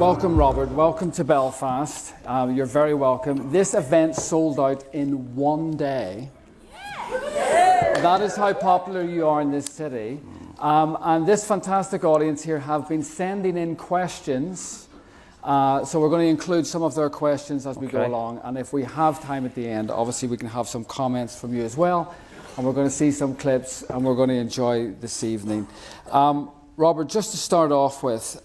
Welcome, Robert. Welcome to Belfast. You're very welcome. This event sold out in one day. That is how popular you are in this city. And this fantastic audience here have been sending in questions. So we're going to include some of their questions as we go along. And if we have time at the end, obviously we can have some comments from you as well. And we're going to see some clips and we're going to enjoy this evening. Robert, just to start off with,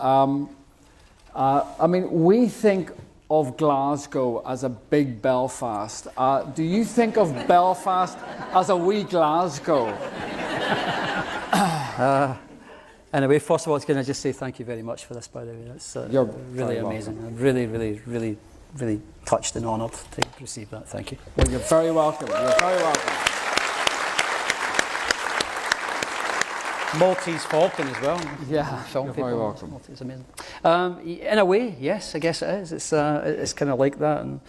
I mean, we think of Glasgow as a big Belfast. Do you think of Belfast as a wee Glasgow? Anyway, first of all, can I just say thank you very much for this, by the way. That's really amazing. I'm really touched and honoured to receive that. Thank you. Well, you're very welcome. You're very welcome. Maltese Falcon as well. Yeah, film you're people. very welcome. Maltese, amazing. In a way, yes, I guess it is. It's kind of like that, and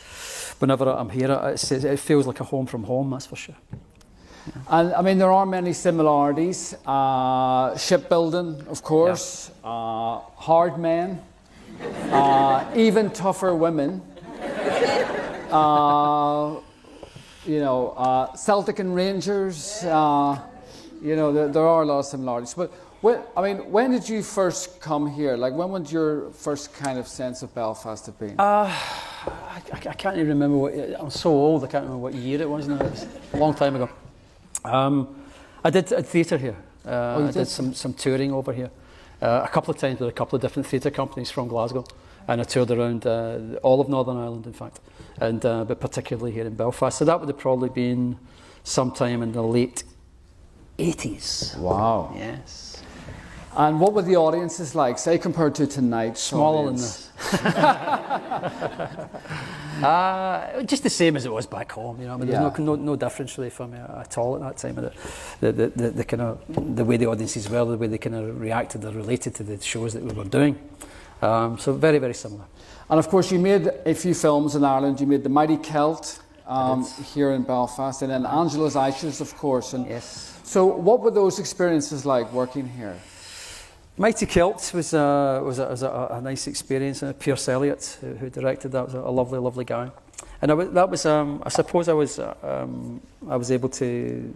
whenever I'm here, it feels like a home from home. That's for sure. Yeah. And I mean, there are many similarities. Shipbuilding, of course. Yeah. Hard men. Even tougher women. Celtic and Rangers. You know, there are a lot of similarities. But when did you first come here? Like, when would your first kind of sense of Belfast have been? I can't even remember I'm so old, I can't remember what year it was now. It was a long time ago. I did theatre here. I did some touring over here. A couple of times with a couple of different theatre companies from Glasgow. And I toured around all of Northern Ireland, in fact. But particularly here in Belfast. So that would have probably been sometime in the late 80s. Wow. Yes. And what were the audiences like, say, compared to tonight's Smaller audience? than this. Just the same as it was back home, you know. I mean, there's no difference really for me at all at that time. The kind of the way the audiences were, the way they kind of reacted or related to the shows that we were doing. So very, very similar. And of course, you made a few films in Ireland. You made The Mighty Celt here in Belfast, and then Angela's Ashes, of course. And yes. So what were those experiences like working here? Mighty Celt was a nice experience, and Pierce Elliott, who directed that, was a lovely, lovely guy. And I suppose I was able to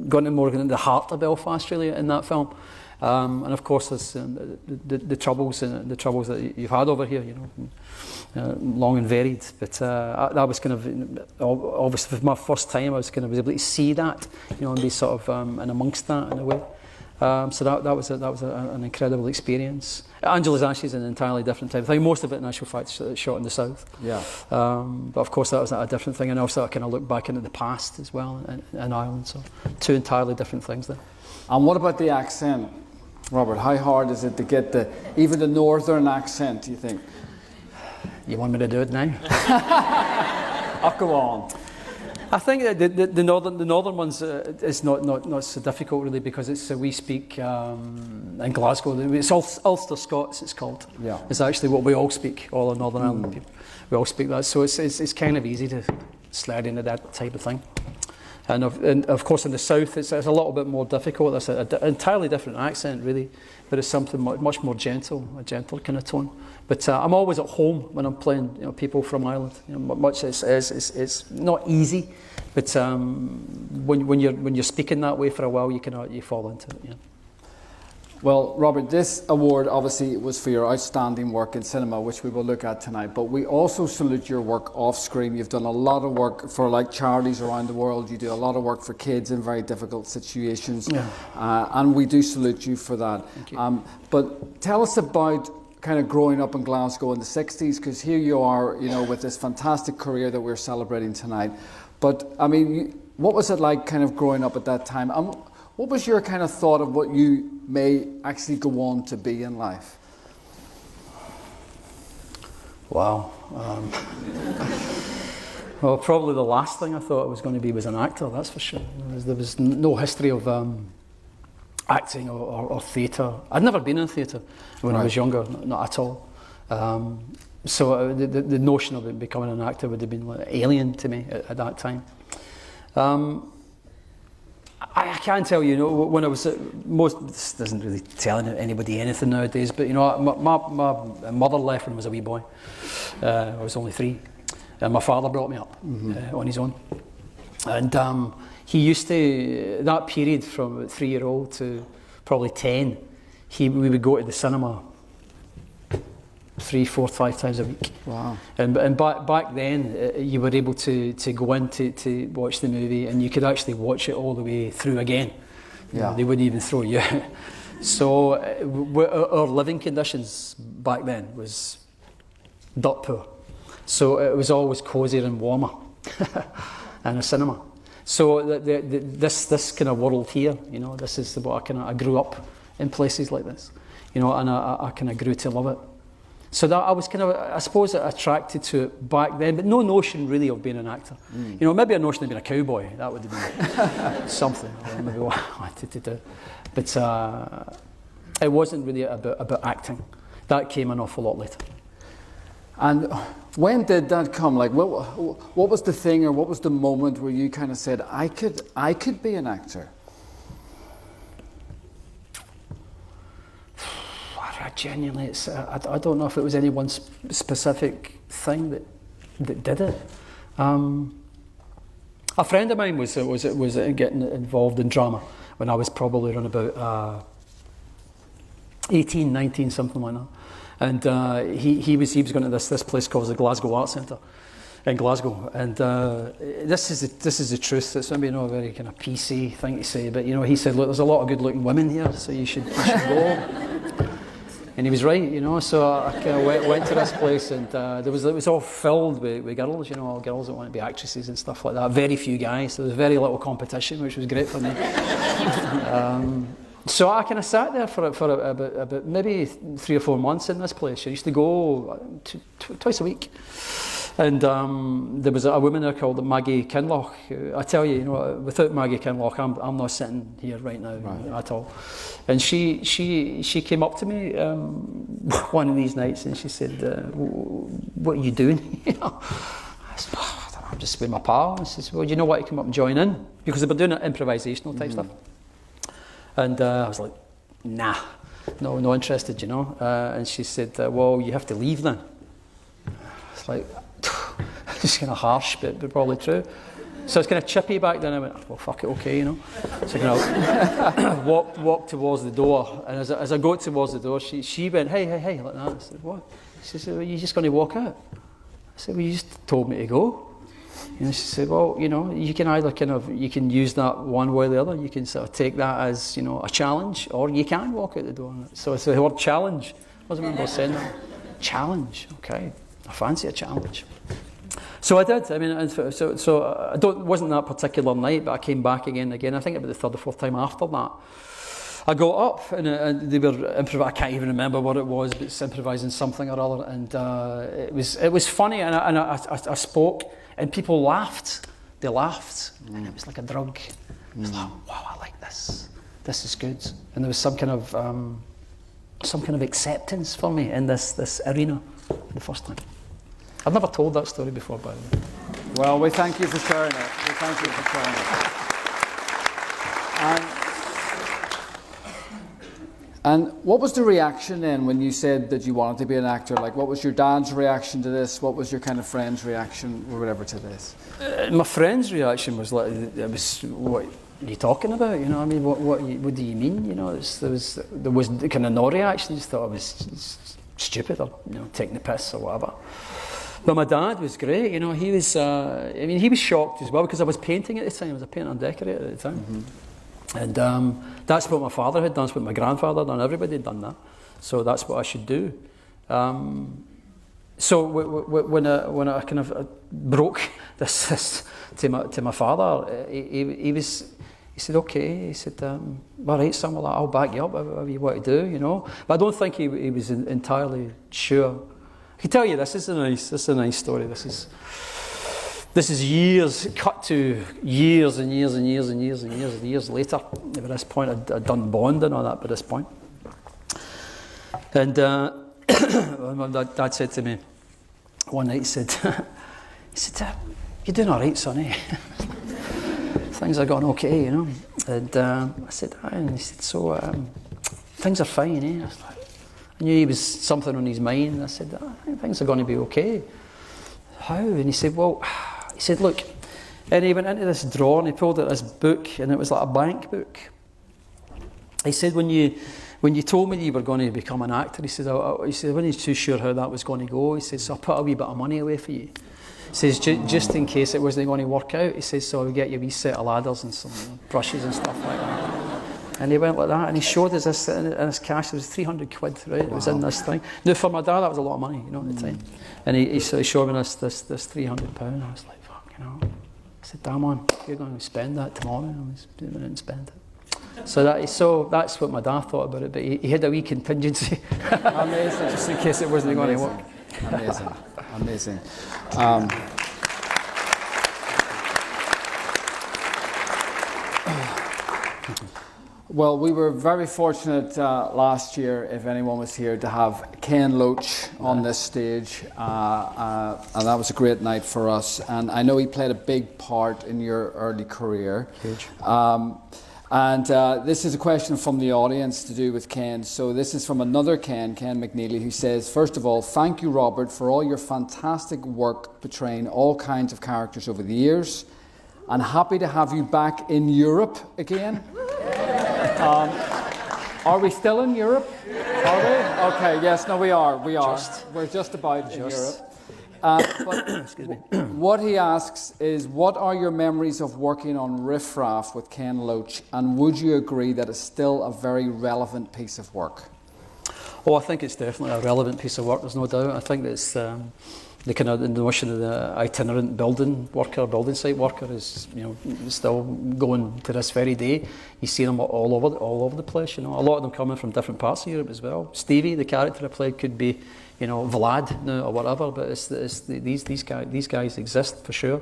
go into more into the heart of Belfast really in that film. And of course, there's the troubles that you've had over here, you know, long and varied. But that was kind of obviously for my first time. I was able to see that, you know, and be sort of and amongst that in a way. So that was an incredible experience. Angela's Ashes is an entirely different type of thing. Most of it, in actual fact, shot in the south. Yeah. But of course, that was a different thing, and also I kind of look back into the past as well in Ireland. So two entirely different things there. And what about the accent, Robert? How hard is it to get even the northern accent, do you think? You want me to do it now? Oh, go on. I think the northern ones is not so difficult really, because we speak in Glasgow. It's Ulster Scots. It's called. Yeah. It's actually what we all speak. All the Northern Ireland people, we all speak that. So it's kind of easy to slide into that type of thing. And of course in the south it's a little bit more difficult. It's an entirely different accent really, but it's something much more gentle, a gentler kind of tone. But I'm always at home when I'm playing, you know, people from Ireland. You know, it's not easy, but when you're speaking that way for a while, you fall into it. You know. Well, Robert, this award obviously was for your outstanding work in cinema, which we will look at tonight, but we also salute your work off screen. You've done a lot of work for charities around the world. You do a lot of work for kids in very difficult situations, and we do salute you for that. Thank you. But tell us about kind of growing up in Glasgow in the 60s, because here you are, you know, with this fantastic career that we're celebrating tonight. But I mean, what was it like kind of growing up at that time? What was your kind of thought of what you may actually go on to be in life? Wow. Well, probably the last thing I thought I was going to be was an actor, that's for sure. There was no history of acting or theatre. I'd never been in theatre when I was younger, not at all. So the notion of becoming an actor would have been alien to me at that time. I can't tell you, when I was this doesn't really tell anybody anything nowadays, but my mother left when I was a wee boy. I was only 3, and my father brought me up on his own. And he used to, that period from 3-year-old to probably 10, we would go to the cinema 3, 4, 5 times a week. Wow. And back then, you were able to go in to watch the movie, and you could actually watch it all the way through again. Yeah. They wouldn't even throw you out. So our living conditions back then was dirt poor. So it was always cosier and warmer and a cinema. So this kind of world here, this is what I grew up in places like this, and I kind of grew to love it. So that I was kind of, I suppose, attracted to it back then, but no notion really of being an actor. Maybe a notion of being a cowboy. That would have been something maybe what I wanted to do. But it wasn't really about acting. That came an awful lot later. And when did that come? Like, what was the thing, or what was the moment where you kind of said, I could be an actor? Genuinely, I don't know if it was any one specific thing that did it. A friend of mine was getting involved in drama when I was probably around about 18, 19, something like that. And he was going to this place called the Glasgow Arts Centre in Glasgow. And this is the truth. It's maybe not a very kind of PC thing to say, but he said, look, there's a lot of good-looking women here, so you should go. And he was right, so I kind of went to this place, and it was all filled with girls, all girls that want to be actresses and stuff like that. Very few guys, so there was very little competition, which was great for me. So I kind of sat there for about maybe 3 or 4 months in this place. I used to go twice a week. And there was a woman there called Maggie Ken Loach. I tell you, without Maggie Ken Loach, I'm not sitting here right now at all. And she came up to me one of these nights, and she said, "What are you doing?" I said, "I'm just with my pal." And she said, "Well, do you know what? You come up and join in," because they were doing improvisational type stuff. And I was like, "Nah, no interested," And she said, "Well, you have to leave then." It's like, it's kind of harsh, but probably true. So it's kind of chippy back then. I went, well, fuck it, okay, So I kind of walked towards the door, and as I go towards the door, she went, hey, like that. I said, what? She said, well, you're just going to walk out? I said, well, you just told me to go. She said, well, you can either you can use that one way or the other. You can sort of take that as, a challenge, or you can walk out the door. So it's the word challenge. I wasn't remember saying that. Challenge, okay. I fancy a challenge. So I did. I mean, so it wasn't that particular night, but I came back again. I think about the 3rd or 4th time after that. I got up, and they were improvising. I can't even remember what it was, but it's improvising something or other, and it was funny. And I spoke, and people laughed. They laughed, and it was like a drug. It was like, wow, I like this. This is good. And there was some kind of acceptance for me in this arena the first time. I've never told that story before, by the way. Well, we thank you for sharing it. And what was the reaction then when you said that you wanted to be an actor? Like, what was your dad's reaction to this? What was your kind of friend's reaction or whatever to this? My friend's reaction was like, what are you talking about? I mean, what do you mean? There was kind of no reaction. Just thought I was stupid or taking the piss or whatever. But my dad was great. He was. He was shocked as well because I was painting at the time. I was a painter and decorator at the time, and that's what my father had done. That's what my grandfather had done. Everybody had done that, so that's what I should do. So when I kind of broke this to my father, he said, okay. He said, all right, son, well, I'll back you up, whatever you want to do, But I don't think he was entirely sure. I can tell you this is a nice story. This is years, cut to years and years and years and years and years and years later. At this point, I'd done Bond and all that by this point. And my dad said to me one night, he said, you're doing all right, son, eh? Things are going okay, And I said, aye. And he said, so things are fine, eh? I was like, I knew he was something on his mind. I said, I think things are going to be okay. How? And he said, well, he said, look. And he went into this drawer and he pulled out this book, and it was like a bank book. He said, when you told me that you were going to become an actor, he said, I wasn't too sure how that was going to go. He says, so I put a wee bit of money away for you. He says, just in case it wasn't going to work out, he says, so I'll get you a wee set of ladders and some brushes and stuff like that. And he went like that, and he showed us this in his cash. It was 300 quid, right? It was in this thing. Now, for my dad, that was a lot of money, you know, at the time. And he showed me this £300. I was like, fuck, you know. I said, damn on, you're going to spend that tomorrow. I was doing it and spend it. So that's what my dad thought about it, but he had a wee contingency. Amazing. Just in case it wasn't going to work. Amazing. Well, we were very fortunate last year, if anyone was here, to have Ken Loach on this stage, and that was a great night for us. And I know he played a big part in your early career. Huge. And this is a question from the audience to do with Ken. So this is from another Ken McNeely, who says, first of all, thank you, Robert, for all your fantastic work portraying all kinds of characters over the years. And happy to have you back in Europe again. Are we still in Europe? Are we? Okay, yes, no, we are. We're just about in Europe. But Excuse me. what he asks is, what are your memories of working on Riff Raff with Ken Loach, and would you agree that it's still a very relevant piece of work? Oh, I think it's definitely a relevant piece of work, there's no doubt. I think that's the kind of the notion of the itinerant building site worker is, you know, still going to this very day. You see them all over the place, you know. A lot of them coming from different parts of Europe as well. Stevie, the character I played, could be, you know, Vlad now or whatever, but these guys exist for sure.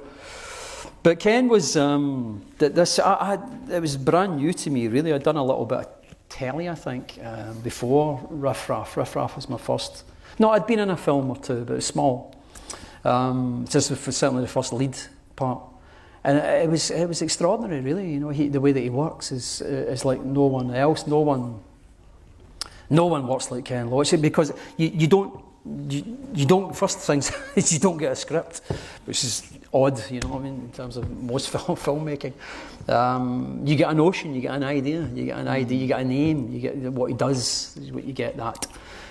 But Ken was it was brand new to me, really. I'd done a little bit of telly, I think, before Riff Raff. Riff Raff was my first. No, I'd been in a film or two, but it was small. Just certainly the first lead part, and it was extraordinary, really. You know, the way that he works is like no one else. No one works like Ken Loach, because you don't. First things is you don't get a script, which is odd. You know what I mean, in terms of most filmmaking. You get a notion, you get an idea, you get a name, you get what he does. Is what you get that.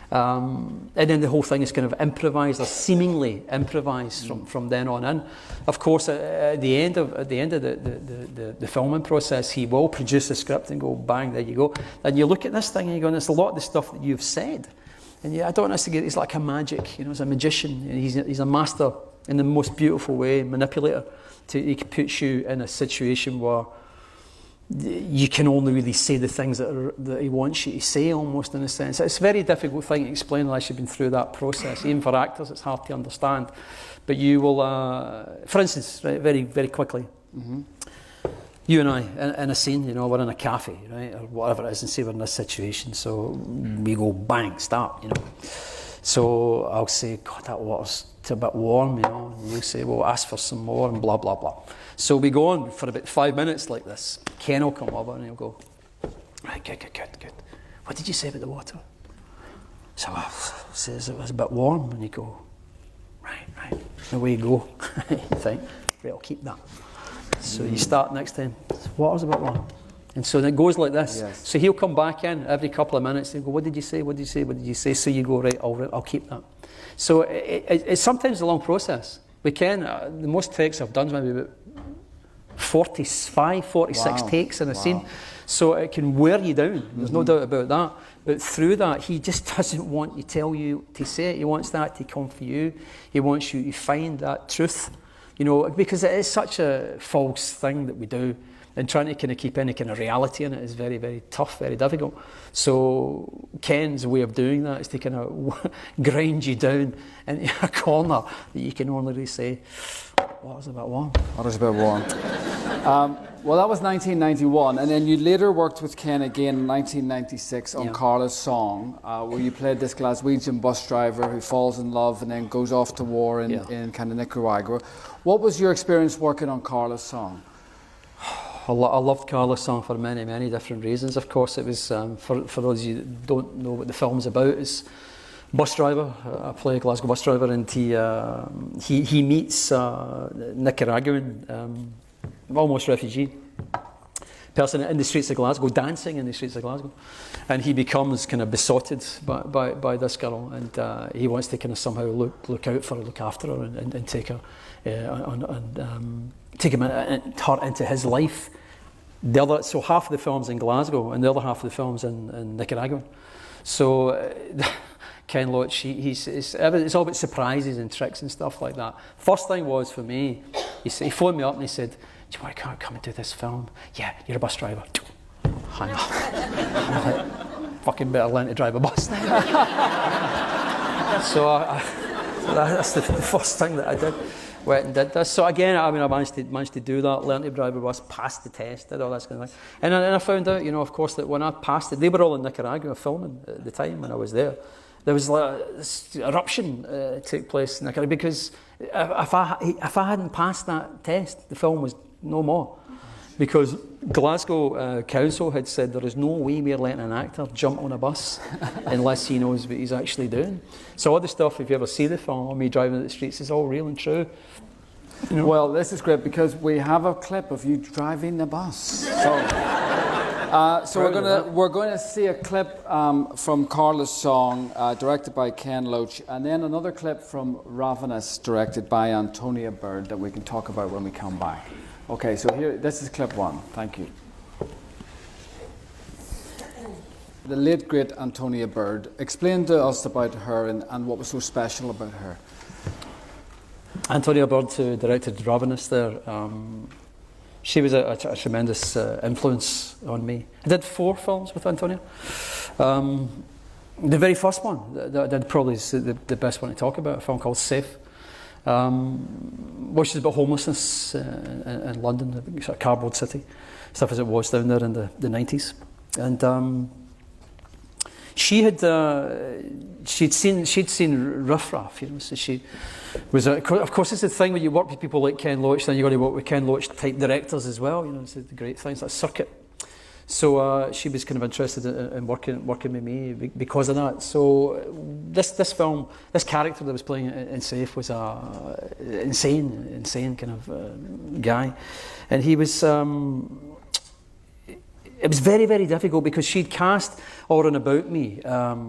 And then the whole thing is kind of improvised, or seemingly improvised from then on in. Of course, at the end of the filming process, he will produce a script and go, bang, there you go. And you look at this thing and you go, there's a lot of the stuff that you've said. And I don't necessarily get, he's like a magic, you know, he's a magician. He's a master in the most beautiful way, manipulator. He puts you in a situation where you can only really say the things that he wants you to say, almost, in a sense. It's a very difficult thing to explain unless you've been through that process. Even for actors, it's hard to understand. But you will, for instance, right, very, very quickly, you and I, in a scene, you know, we're in a cafe, right, or whatever it is, and say we're in this situation. So we go, bang, start, you know. So I'll say, God, that water's a bit warm, you know. And you'll say, well, ask for some more, and blah, blah, blah. So we go on for about 5 minutes like this. Ken will come over and he'll go, right, good. What did you say about the water? So I says it was a bit warm, and you go, right. Away you go. You think, right, I'll keep that. So you start next time, water's a bit warm. And so it goes like this. Yes. So he'll come back in every couple of minutes and go, what did you say? So you go, right, I'll keep that. So it's sometimes a long process. We can, the most takes I've done is maybe about 46 takes in a scene. So it can wear you down, there's no doubt about that. But through that, he just doesn't want to tell you to say it. He wants that to come for you. He wants you to find that truth, you know, because it is such a false thing that we do. And trying to kind of keep any kind of reality in it is very, very tough, very difficult. So Ken's way of doing that is to kind of grind you down into a corner that you can only really say, water's a bit warm. Water's a bit warm. Well, that was 1991, and then you later worked with Ken again in 1996 on Carla's Song, where you played this Glaswegian bus driver who falls in love and then goes off to war in kind of Nicaragua. What was your experience working on Carla's Song? I loved Carla's song for many, many different reasons. Of course, it was, for those of you that don't know what the film's about, it's bus driver. I play a Glasgow bus driver, and he meets Nicaraguan, almost refugee person in the streets of Glasgow, dancing in the streets of Glasgow, and he becomes kind of besotted by this girl, and he wants to kind of somehow look out for her, look after her, and take her take her into his life. So half of the film's in Glasgow, and the other half of the film's in Nicaragua. So Ken Loach, it's all about surprises and tricks and stuff like that. First thing was for me, he phoned me up and he said, "Do you want to come and do this film?" "Yeah, you're a bus driver." Hang on. I'm like, fucking better learn to drive a bus now. So that's the first thing that I did. Went and did this. So again, I managed to do that, learn to drive a bus, passed the test, did all that kind of thing. And I found out, of course, that when I passed it, they were all in Nicaragua filming at the time when I was there. There was this eruption took place in Nicaragua, because if I hadn't passed that test, the film was no more. Because Glasgow Council had said there is no way we're letting an actor jump on a bus unless he knows what he's actually doing. So all the stuff, if you ever see the film of me driving the streets, is all real and true. Well, this is great because we have a clip of you driving the bus. So we're going to see a clip from Carla's song, directed by Ken Loach, and then another clip from Ravenous, directed by Antonia Bird, that we can talk about when we come back. Okay, so here, this is clip one. Thank you. The late, great Antonia Bird. Explain to us about her and what was so special about her. Antonia Bird, who directed Ravenous there, she was a tremendous influence on me. I did 4 films with Antonia. The very first one that I did probably is the best one to talk about, a film called Safe. Which is about homelessness in Londden, sort of cardboard city, stuff as it was down there in the 90s. And she'd seen Riff Raff, so she was. Of course, it's the thing when you work with people like Ken Loach, then you got to work with Ken Loach type directors as well. It's the great things like Circuit. So she was kind of interested in working with me because of that. So this film, this character that was playing in Safe was a insane kind of guy, and he was. It was very, very difficult because she'd cast all and about me.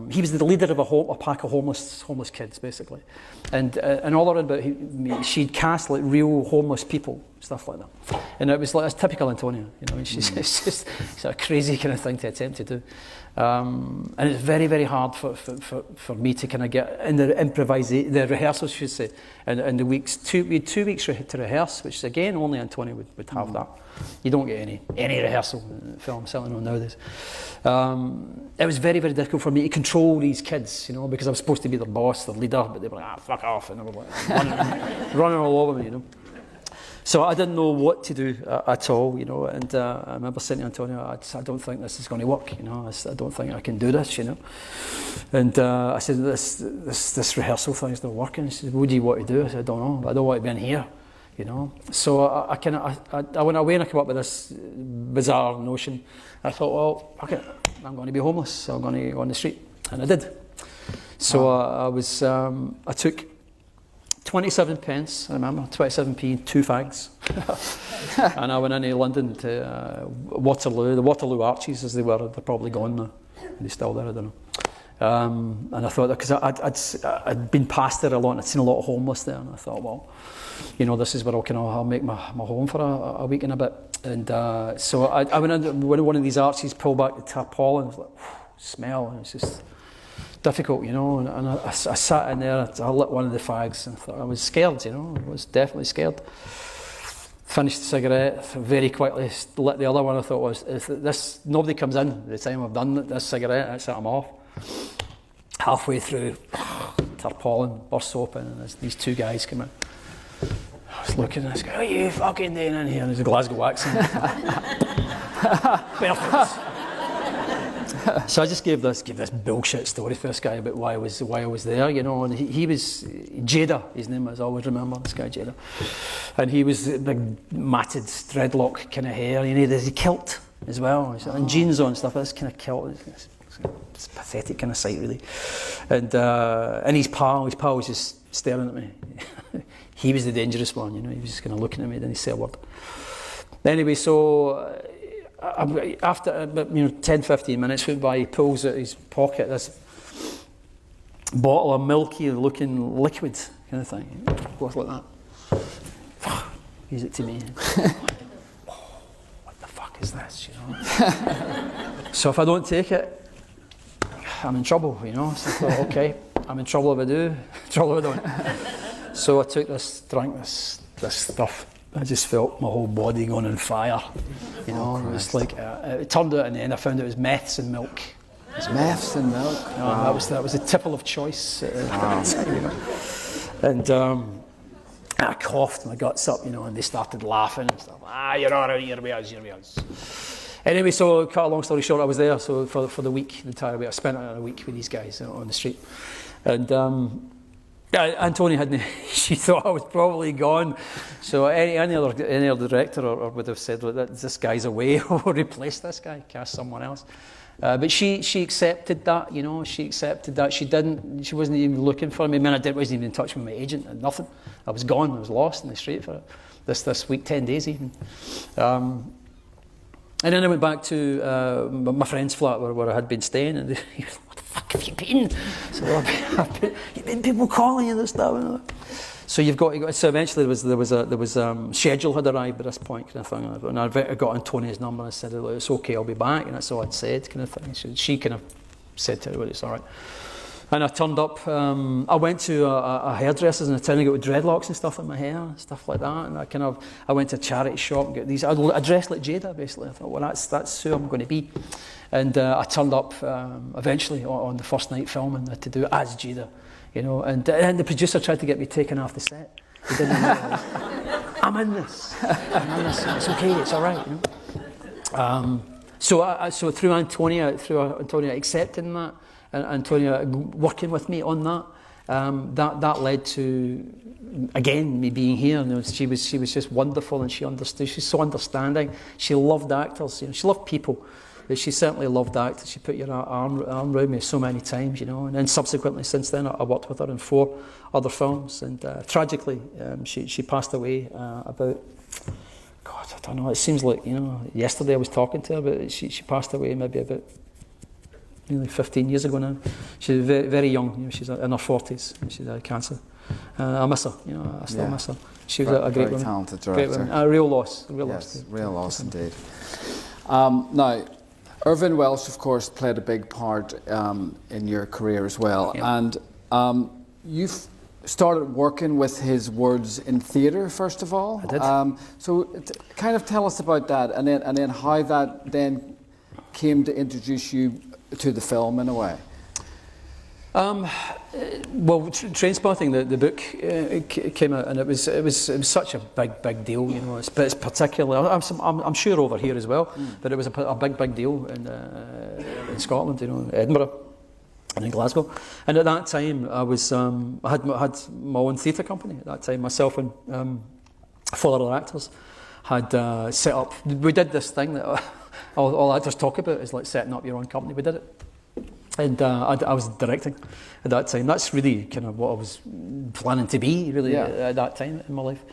He was the leader of a pack of homeless kids, basically, and all around about me, she'd cast like real homeless people, stuff like that. And it was like, it's typical Antonia, it's just a crazy kind of thing to attempt to do. And it's very, very hard for me to kind of get in the rehearsals, I should say, and the weeks. We had 2 weeks to rehearse, which again only Antonia would have that. You don't get any rehearsal in film, certainly not nowadays. It was very, very difficult for me to control these kids, because I was supposed to be their boss, their leader, but they were like, fuck off, and they were like running all over me, So I didn't know what to do at all, and I remember saying to Antonia, I don't think this is going to work, I don't think I can do this, And I said, this rehearsal thing is not working. She said, what do you want to do? I said, I don't know, I don't want to be in here. So I went away and I came up with this bizarre notion. I thought, well, okay, I'm going to be homeless, so I'm going to go on the street, and I did. So I took 27 pence, I remember, 27p, 2 fags, and I went into London to Waterloo, the Waterloo Arches as they were. They're probably gone now. They're still there, I don't know. And I thought, because I'd been past there a lot and I'd seen a lot of homeless there, and I thought, well, this is where I'll make my home for a week and a bit. And so I went into one of these arches, pulled back the tarpaulin, it was like, smell, and it's just difficult, and I sat in there, I lit one of the fags, and I thought, I was scared, I was definitely scared. Finished the cigarette, very quickly lit the other one. I thought, if nobody comes in the time I've done this cigarette, I set them off. Halfway through, tarpaulin bursts open, and there's these 2 guys come in. I was looking and I was going, what are you fucking doing in here? And there's a Glasgow accent. Belfast. So I just gave this bullshit story for this guy about why I was there, you know. And he was Jada, his name was. I always remember this guy Jada, and he was big matted dreadlock kind of hair. You know, there's a kilt as well, and jeans on and stuff. This kind of kilt. It's a pathetic kind of sight, really. And his pal was just staring at me. He was the dangerous one, you know. He was just kind of looking at me, didn't he say a word. Anyway, so after about 10-15 minutes went by, he pulls out his pocket this bottle of milky looking liquid kind of thing. Goes like that. Gives it to me. What the fuck is this, you know? So if I don't take it, I'm in trouble, you know. So I thought, okay, I'm in trouble if I do, trouble if I don't. So I took this, drank this stuff. I just felt my whole body going on fire, you know. It was like it turned out in the end. I found it was meths and milk. It's meths and milk. Wow. That was a tipple of choice. Wow. You know. And I coughed my guts up, you know, and they started laughing and stuff. You're all right, here we are. Anyway, so cut a long story short, I was there. So for the week, the entire week, I spent a week with these guys on the street, and Antonia hadn't. She thought I was probably gone. So any other director or would have said, well, this guy's away, or replace this guy, cast someone else. But she accepted that, you know. She accepted that. She wasn't even looking for me. I mean, wasn't even in touch with my agent and nothing. I was gone. I was lost in the street for this week, 10 days even. And then I went back to my friend's flat where I had been staying, and he was, what the fuck have you been? So you've been people calling you this stuff. So so eventually there was schedule had arrived at this point kind of thing, and I got Antonia's number and I said, look, it's okay, I'll be back, and that's all I'd said kind of thing. She kind of said to her, well, it's all right. And I turned up, I went to a hairdresser's in the town and got with dreadlocks and stuff in my hair, and stuff like that. And I went to a charity shop and got these. I dressed like Jada, basically. I thought, well, that's who I'm going to be. And I turned up eventually on the first night filming to do it as Jada, you know. And the producer tried to get me taken off the set. He didn't realise. I'm in this. It's okay. It's all right, you know. So through Antonia accepting that, and Antonia working with me on that, that led to, again, me being here. You know, she was just wonderful, and she understood. She's so understanding. She loved actors. You know, she loved people, but she certainly loved actors. She put your arm around me so many times, you know. And then subsequently, since then, I worked with her in 4 other films. And tragically, she passed away about. God, I don't know. It seems like, you know, yesterday I was talking to her, but she passed away maybe about nearly 15 years ago now. She was very, very young. You know, she's in her 40s. She's had cancer. I miss her. You know, I still miss her. She was a great woman. Talented director. Great woman. A real loss. Real loss indeed. Now, Irvine Welsh, of course, played a big part in your career as well, and you've started working with his words in theatre first of all. I did. So, kind of tell us about that, and then how that then came to introduce you to the film in a way. Well, Trainspotting, the book came out, and it was such a big deal, you know. It's particularly, I'm sure over here as well, but it was a big deal in Scotland, you know, in Edinburgh and in Glasgow. And at that time, I had my own theatre company. At that time, myself and 4 other actors had set up. We did this thing that all actors talk about, is like setting up your own company. We did it. And I was directing at that time. That's really kind of what I was planning to be, really, at that time in my life.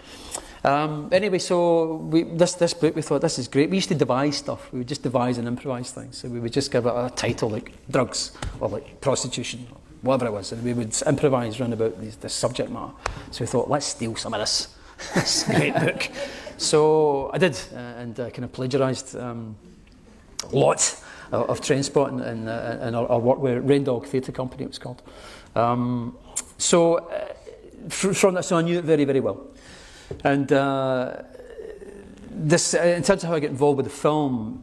Anyway, so this book, we thought, this is great. We used to devise stuff. We would just devise and improvise things. So we would just give it a title like drugs or like prostitution, or whatever it was, and we would improvise around about this subject matter. So we thought, let's steal some of this. This great book. So I did, and kind of plagiarised lots of Trainspotting and our work with Rain Dog Theatre Company, it was called. So from that, so I knew it very, very well. And this, in terms of how I get involved with the film,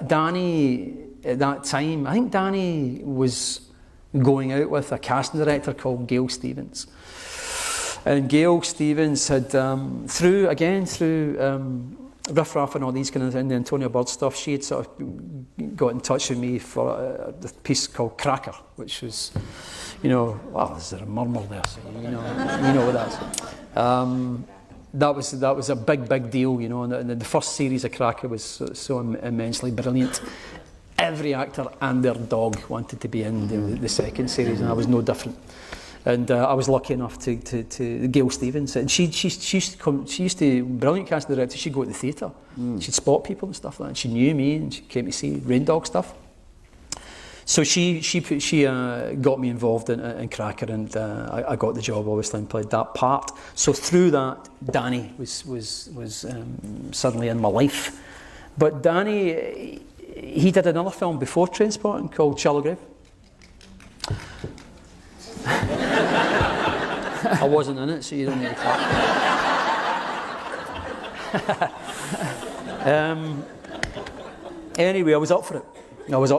Danny at that time, I think Danny was going out with a casting director called Gail Stevens. And Gail Stevens had, through Riff Raff and all these kind of, and the Antonio Bird stuff, she had sort of got in touch with me for the piece called Cracker, which was, well, there's a murmur there, so you know what that is. That was a big deal, and the first series of Cracker was so immensely brilliant. Every actor and their dog wanted to be in the second series, and I was no different. And I was lucky enough to Gail Stevens, and she used to, brilliant casting director, she'd go to the theatre, she'd spot people and stuff like that, and she knew me, and she came to see Rain Dog stuff. So she got me involved in Cracker, and I got the job, obviously, and played that part. So through that, Danny was suddenly in my life. But Danny, he did another film before Trainspotting called Shallow Grave. I wasn't in it, so you don't need to clap. Anyway, I was up for it. And it was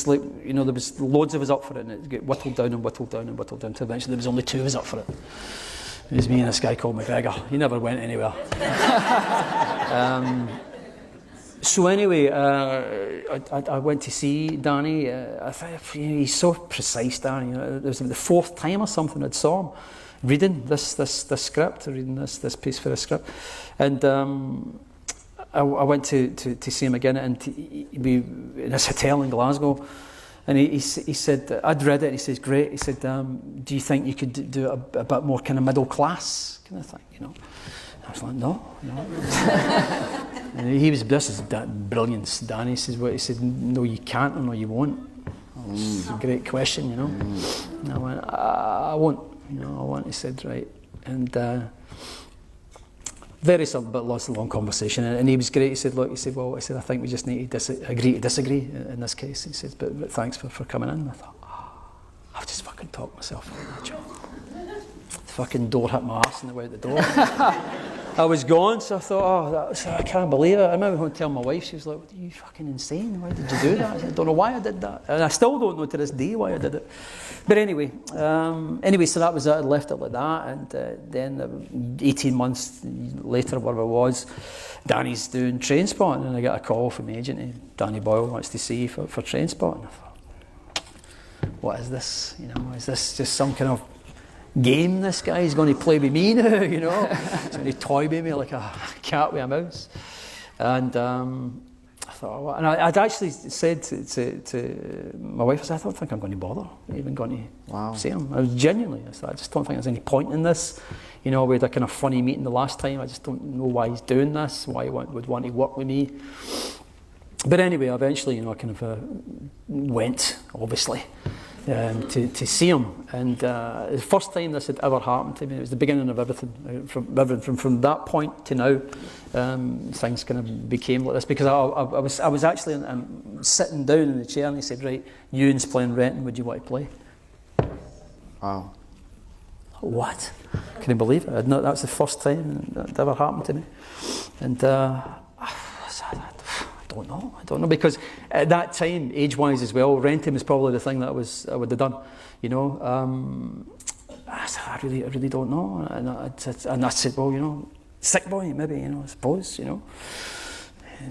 like, there was loads of us up for it, and it got whittled down until eventually there was only 2 of us up for it. It was me and this guy called McGregor. He never went anywhere. So anyway, I went to see Danny. I thought, he's so precise, Danny. It was the 4th time or something I'd saw him reading this script, reading this piece for a script, and I went to see him again, and we in this hotel in Glasgow, and he said, I'd read it, and he says, great. He said, do you think you could do a bit more kind of middle class kind of thing, I was like, no. And this is brilliance, Danny. He said, no, you can't, or no, you won't. It's a great question, And I went, I won't, I won't. He said, right. And lots of long conversation, and he was great. He said, look, I think we just need to agree to disagree in this case. He said, but thanks for coming in. And I thought, I've just fucking talked myself out of that job. The fucking door hit my arse on the way out the door. I was gone, so I thought, I can't believe it. I remember going to tell my wife, she was like, are you fucking insane? Why did you do that? I said, I don't know why I did that. And I still don't know to this day why I did it. But anyway, so that was it. I left it like that. And then 18 months later, whatever it was, Danny's doing Trainspotting, and I got a call from the agent. Danny Boyle wants to see you for Trainspotting. I thought, what is this? Is this just some kind of game this guy is going to play with me now, He's going to toy with me like a cat with a mouse. And I thought, and I'd actually said to my wife, I don't think I'm going to bother even going to see him. I was genuinely, I just don't think there's any point in this. We had a kind of funny meeting the last time. I just don't know why he's doing this, why he would want to work with me. But anyway, eventually, I kind of went, obviously. To see him, and the first time this had ever happened to me, it was the beginning of everything. From that point to now, things kind of became like this, because I was actually sitting down in the chair, and he said, right, Ewan's playing Renton, would you want to play? Wow. What? Can you believe it? That was the first time that ever happened to me, and I don't know, because at that time, age-wise as well, Renton was probably the thing that I would have done, I said, I really don't know, and I said, well, Sick Boy, maybe, I suppose, And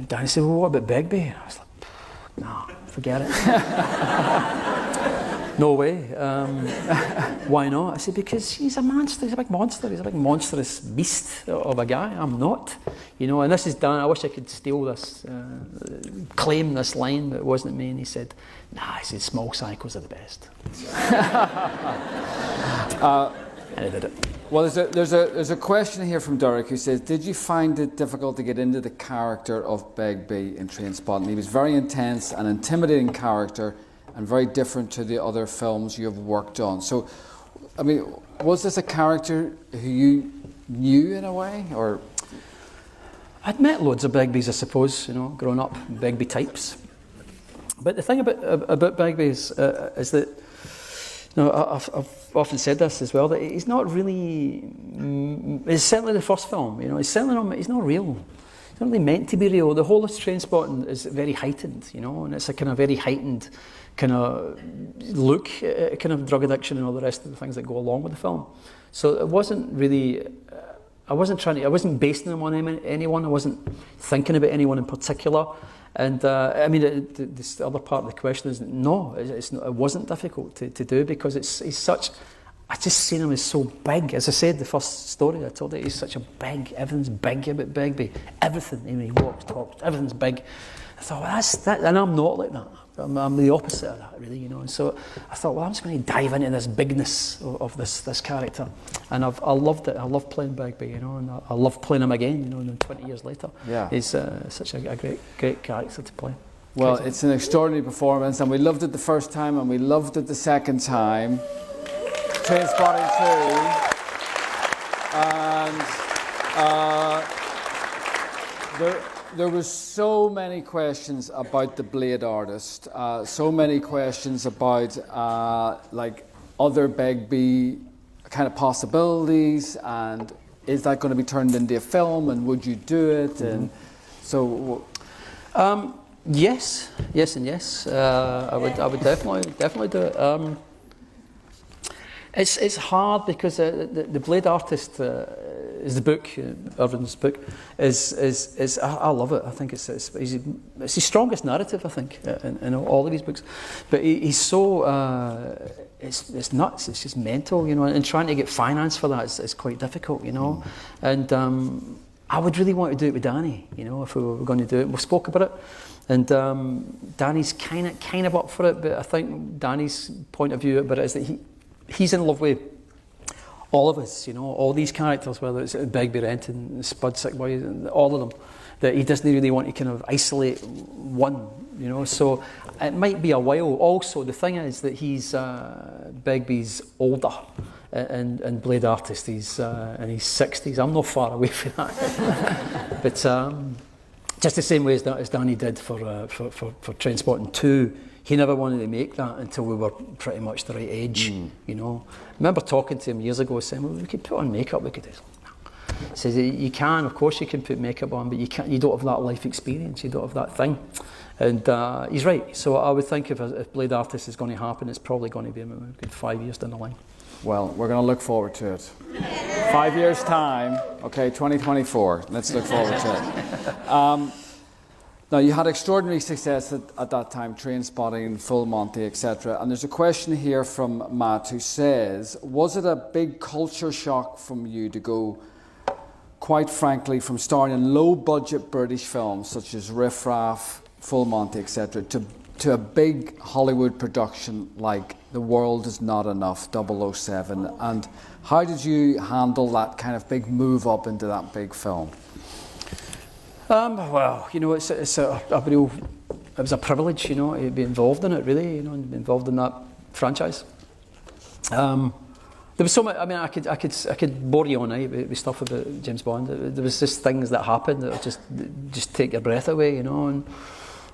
Danny said, well, what about Begbie? I was like, nah, forget it. No way. Why not? I said, because he's a monster. He's a big monster. He's a big monstrous beast of a guy. I'm not. And this is Dan. I wish I could steal this, claim this line, but it wasn't me. And he said, nah, he said, small cycles are the best. And I did it. Well, there's a question here from Derek who says, did you find it difficult to get into the character of Begbie in Trainspotting? He was very intense and intimidating character, and very different to the other films you have worked on. So, was this a character who you knew in a way, or? I'd met loads of Begbies, I suppose, growing up, Begbie types. But the thing about Begbie is that, I've often said this as well, that he's not really. It's certainly the first film, he's not real. It's not really meant to be real. The whole of Trainspotting is very heightened, and it's a kind of very heightened kind of look at kind of drug addiction and all the rest of the things that go along with the film. So it wasn't really I wasn't basing them on anyone. I wasn't thinking about anyone in particular. And I mean, this other part of the question is no, it wasn't difficult to do, because he's such. I just seen him as so big. As I said, the first story I told you, he's such a big. Everything's big about Begbie. Everything. I mean, he walks, talks. Everything's big. I thought, well, that's that, and I'm not like that. I'm the opposite of that, really, you know. And so I thought, well, I'm just going to dive into this bigness of this character, and I loved it. I love playing Begbie, you know, and I love playing him again, you know. And then 20 years later, he's such a great character to play. Well, it's an extraordinary performance, and we loved it the first time, and we loved it the second time. Trainspotting 2, and there were so many questions about the Blade artist, so many questions about like other Begbie kind of possibilities, and is that going to be turned into a film, and would you do it? And so yes, and yes. I would definitely do it. It's hard because the Blade artist is the book, Irvin's book, is I love it. I think it's his strongest narrative, I think, in all of his books. But he's so it's nuts. It's just mental, you know. And trying to get finance for that is quite difficult, you know. And I would really want to do it with Danny, you know, if we were going to do it. We spoke about it. And Danny's kind of up for it, but I think Danny's point of view about it is that he's in love with all of us, you know, all these characters, whether it's Begbie, Renton, Spud, Sick Boy, all of them, that he doesn't really want to kind of isolate one, you know. So it might be a while. Also, the thing is that he's Begbie's older, and Blade artist, he's in his 60s. I'm not far away from that. But just the same way as Danny did for Trainspotting 2, he never wanted to make that until we were pretty much the right age, you know. I remember talking to him years ago, saying, well, we could put on makeup, we could do. He says, you can, of course you can put makeup on, but you don't have that life experience, you don't have that thing. And he's right. So I would think if Blade Artist is going to happen, it's probably going to be a good 5 years down the line. Well, we're going to look forward to it. 5 years' time, okay, 2024. Let's look forward to it. Now, you had extraordinary success at that time, Trainspotting, Full Monty, etc. And there's a question here from Matt who says, was it a big culture shock from you to go, quite frankly, from starring in low-budget British films such as Riff Raff, Full Monty, etc., to a big Hollywood production like The World Is Not Enough, 007? And how did you handle that kind of big move up into that big film? Well, you know, it was a privilege, you know, to be involved in it, really, you know, and be involved in that franchise. There was so much. I mean, I could bore you all night with stuff about James Bond. There was just things that happened that just take your breath away, you know. And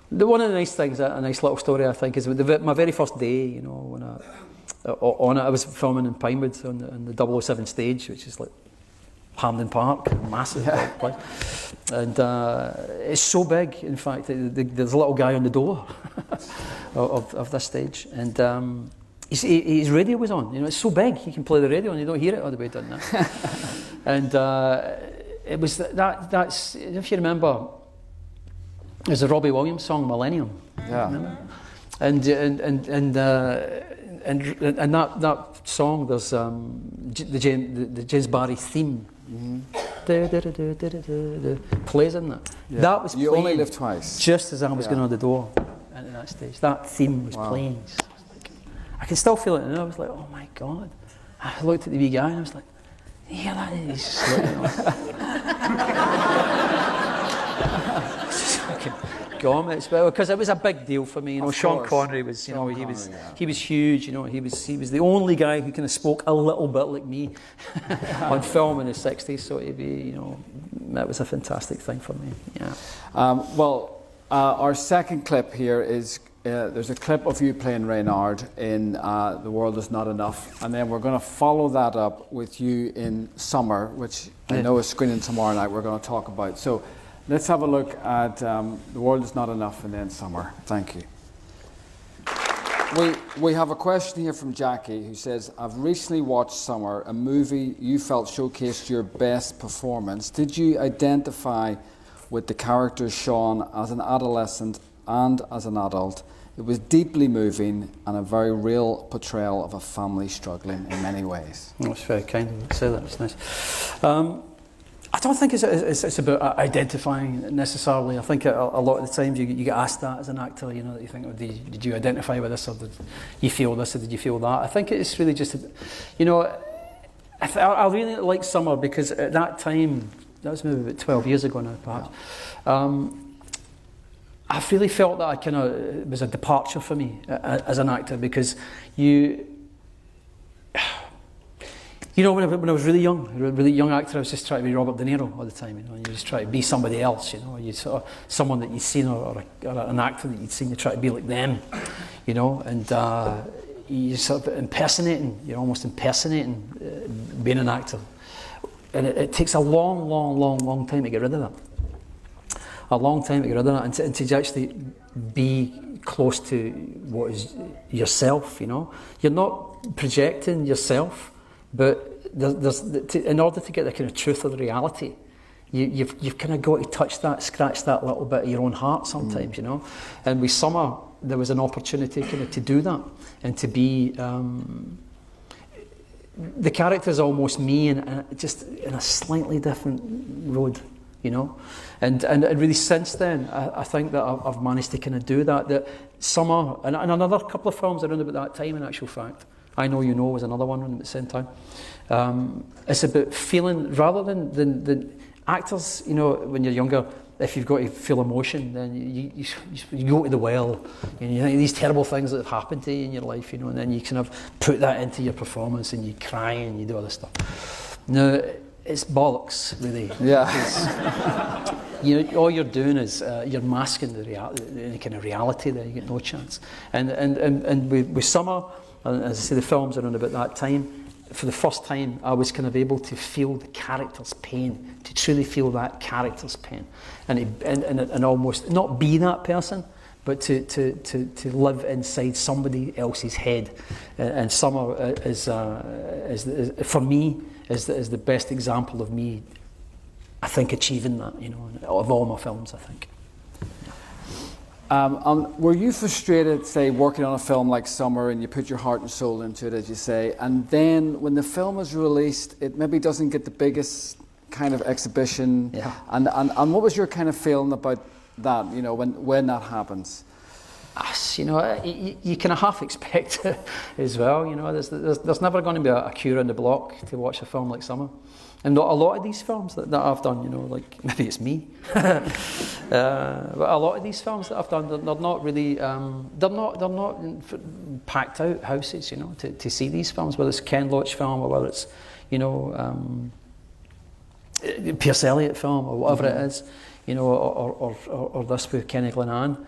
one of the nice things, a nice little story, I think, is my very first day, you know, when I was filming in Pinewood on the 007 stage, which is like Hampden Park, massive place. And it's so big, in fact, there's a little guy on the door of this stage, and his radio was on. You know, it's so big, he can play the radio and you don't hear it all the way down there. And it was that's, if you remember, there's a Robbie Williams song, Millennium. Yeah. Remember? And that song, there's the James Barry theme. Plays in that. Yeah. That was You playing Only Live Twice. Just as I was going on the door into that stage. That theme was playing. I can still feel it, and I was like, oh my God. I looked at the wee guy and I was like, yeah, that is just because it was a big deal for me, you know. Sean Connery was, you know, he was huge, you know. He was the only guy who kind of spoke a little bit like me on film in the 60s. So it'd be, you know, that was a fantastic thing for me. Yeah. Our second clip here is there's a clip of you playing Reynard in The World Is Not Enough, and then we're going to follow that up with you in Summer, which I know is screening tomorrow night. We're going to talk about. So. Let's have a look at The World Is Not Enough and then Summer. Thank you. We have a question here from Jackie who says, I've recently watched Summer, a movie you felt showcased your best performance. Did you identify with the character Sean as an adolescent and as an adult? It was deeply moving and a very real portrayal of a family struggling in many ways. That's very kind of you to say that. It's nice. I don't think it's about identifying necessarily. I think a lot of the times you get asked that as an actor, you know, that you think, oh, did you identify with this, or did you feel this, or did you feel that? I think it's really just, you know, I really like Summer because at that time, that was maybe about 12 years ago now, perhaps, I really felt that it was a departure for me as an actor, because you know, when I was really young actor, I was just trying to be Robert De Niro all the time, you know, and you just try to be somebody else, you know, you sort of someone that you'd seen or an actor that you'd seen, you try to be like them, you know, and you sort of you're almost impersonating being an actor. And it takes a long time to get rid of that. A long time to get rid of that, and to actually be close to what is yourself, you know. You're not projecting yourself, but in order to get the kind of truth of the reality, you've kind of got to touch that, scratch that little bit of your own heart sometimes, you know. And with Summer, there was an opportunity kind of to do that, and to be the character's almost me, and just in a slightly different road, you know. And really since then, I think that I've managed to kind of do that. That Summer, and another couple of films around about that time, in actual fact, I Know You Know was another one at the same time. It's about feeling, rather than actors, you know, when you're younger, if you've got to feel emotion, then you go to the well, and you think these terrible things that have happened to you in your life, you know, and then you kind of put that into your performance, and you cry and you do all this stuff. No, it's bollocks, really. Yeah. You know, all you're doing is you're masking the kind of reality there. You get no chance. And with Summer, and as I say, the films around about that time, for the first time, I was kind of able to feel the character's pain, to truly feel that character's pain, and almost not be that person, but to live inside somebody else's head. And Summer is for me is the best example of me, I think, achieving that, you know, of all my films, I think. Were you frustrated, say, working on a film like Summer, and you put your heart and soul into it, as you say, and then when the film is released, it maybe doesn't get the biggest kind of exhibition? Yeah. And what was your kind of feeling about that, you know, when that happens? You know, you kind of half expect it as well. You know, there's never going to be a queue on the block to watch a film like Summer. And not a lot of these films that I've done, you know, like maybe it's me, but a lot of these films that I've done, they're not really, they're not packed out houses, you know, to see these films. Whether it's a Ken Loach film, or whether it's, you know, Pierce Elliott film, or whatever it is, you know, or this with Kenny Glenann.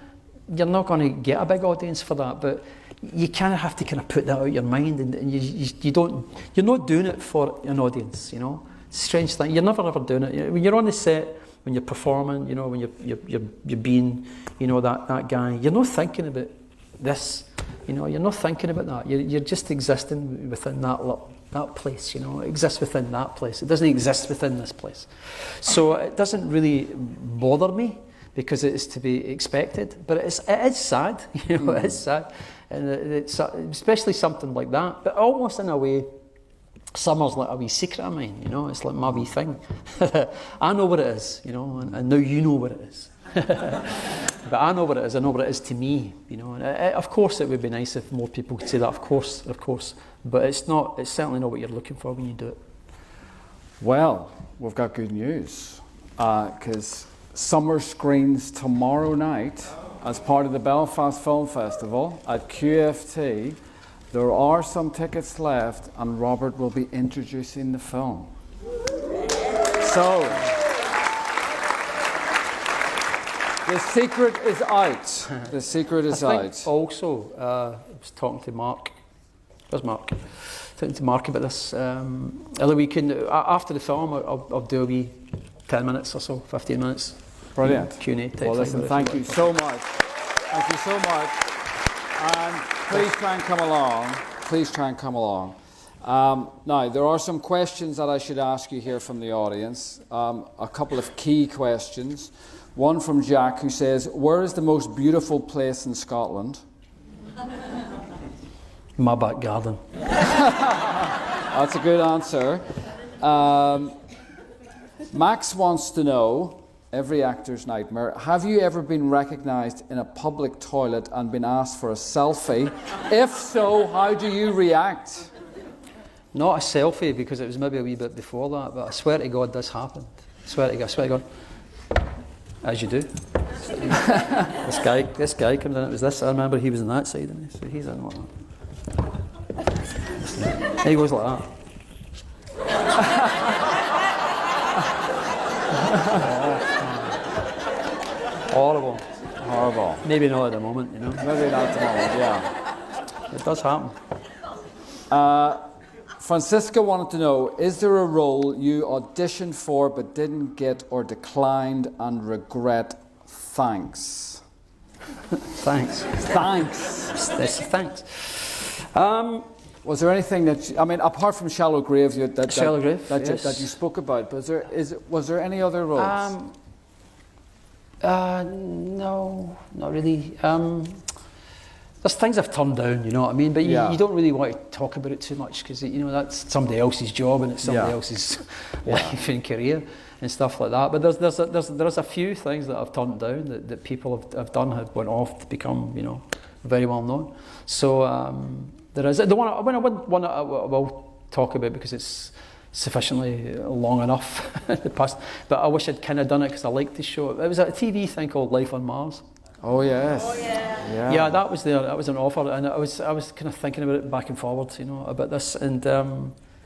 You're not going to get a big audience for that, but you kind of have to kind of put that out of your mind, and you're not doing it for an audience, you know. Strange thing, you're never ever doing it. When you're on the set, when you're performing, you know, when you're being, you know, that guy, you're not thinking about this, you know, you're not thinking about that. You're just existing within that place, you know. It exists within that place. It doesn't exist within this place. So it doesn't really bother me, because it is to be expected. But it is sad, you know, it is sad. And it's especially something like that, but almost in a way, Summer's like a wee secret of mine, you know. It's like my wee thing. I know what it is, you know, and now you know what it is. But I know what it is. I know what it is to me, you know. And of course, it would be nice if more people could say that. Of course. But it's not. It's certainly not what you're looking for when you do it. Well, we've got good news, because Summer screens tomorrow night as part of the Belfast Film Festival at QFT. There are some tickets left, and Robert will be introducing the film. So, the secret is out. The secret is I out. think also, I was talking to Mark. Where's Mark? Talking to Mark about this. Other weekend, after the film, I'll do a wee 10 minutes or so, 15 minutes. Brilliant. Q&A type Well, listen, thing. thank you so much. Thank you so much. And please try and come along. Please try and come along. Now, there are some questions that I should ask you here from the audience. A couple of key questions. One from Jack, who says, where is the most beautiful place in Scotland? My back garden. That's a good answer. Max wants to know, every actor's nightmare, have you ever been recognised in a public toilet and been asked for a selfie? If so, how do you react? Not a selfie, because it was maybe a wee bit before that, but I swear to God this happened. I swear to God. As you do. This guy comes in, it was this, I remember he was on that side of me, so he's in like that. He goes like that. Horrible. Maybe not at the moment, you know. Maybe not at the moment, yeah. It does happen. Francisca wanted to know, is there a role you auditioned for but didn't get or declined and regret? Thanks. Thanks. Was there anything that, apart from Shallow Grave Yes. that you spoke about, but was there any other roles? No, not really. There's things I've turned down, you know what I mean? But you don't really want to talk about it too much, because that's somebody else's job and it's somebody else's life and career and stuff like that. But there's a few things that I've turned down that people have done, have went off to become, very well known. So there is the one I will talk about because it's sufficiently long enough in the past. But I wish I'd kind of done it because I liked the show. It was a TV thing called Life on Mars. Oh yes. Yeah, that was there. That was an offer, and I was kind of thinking about it back and forward, about this, and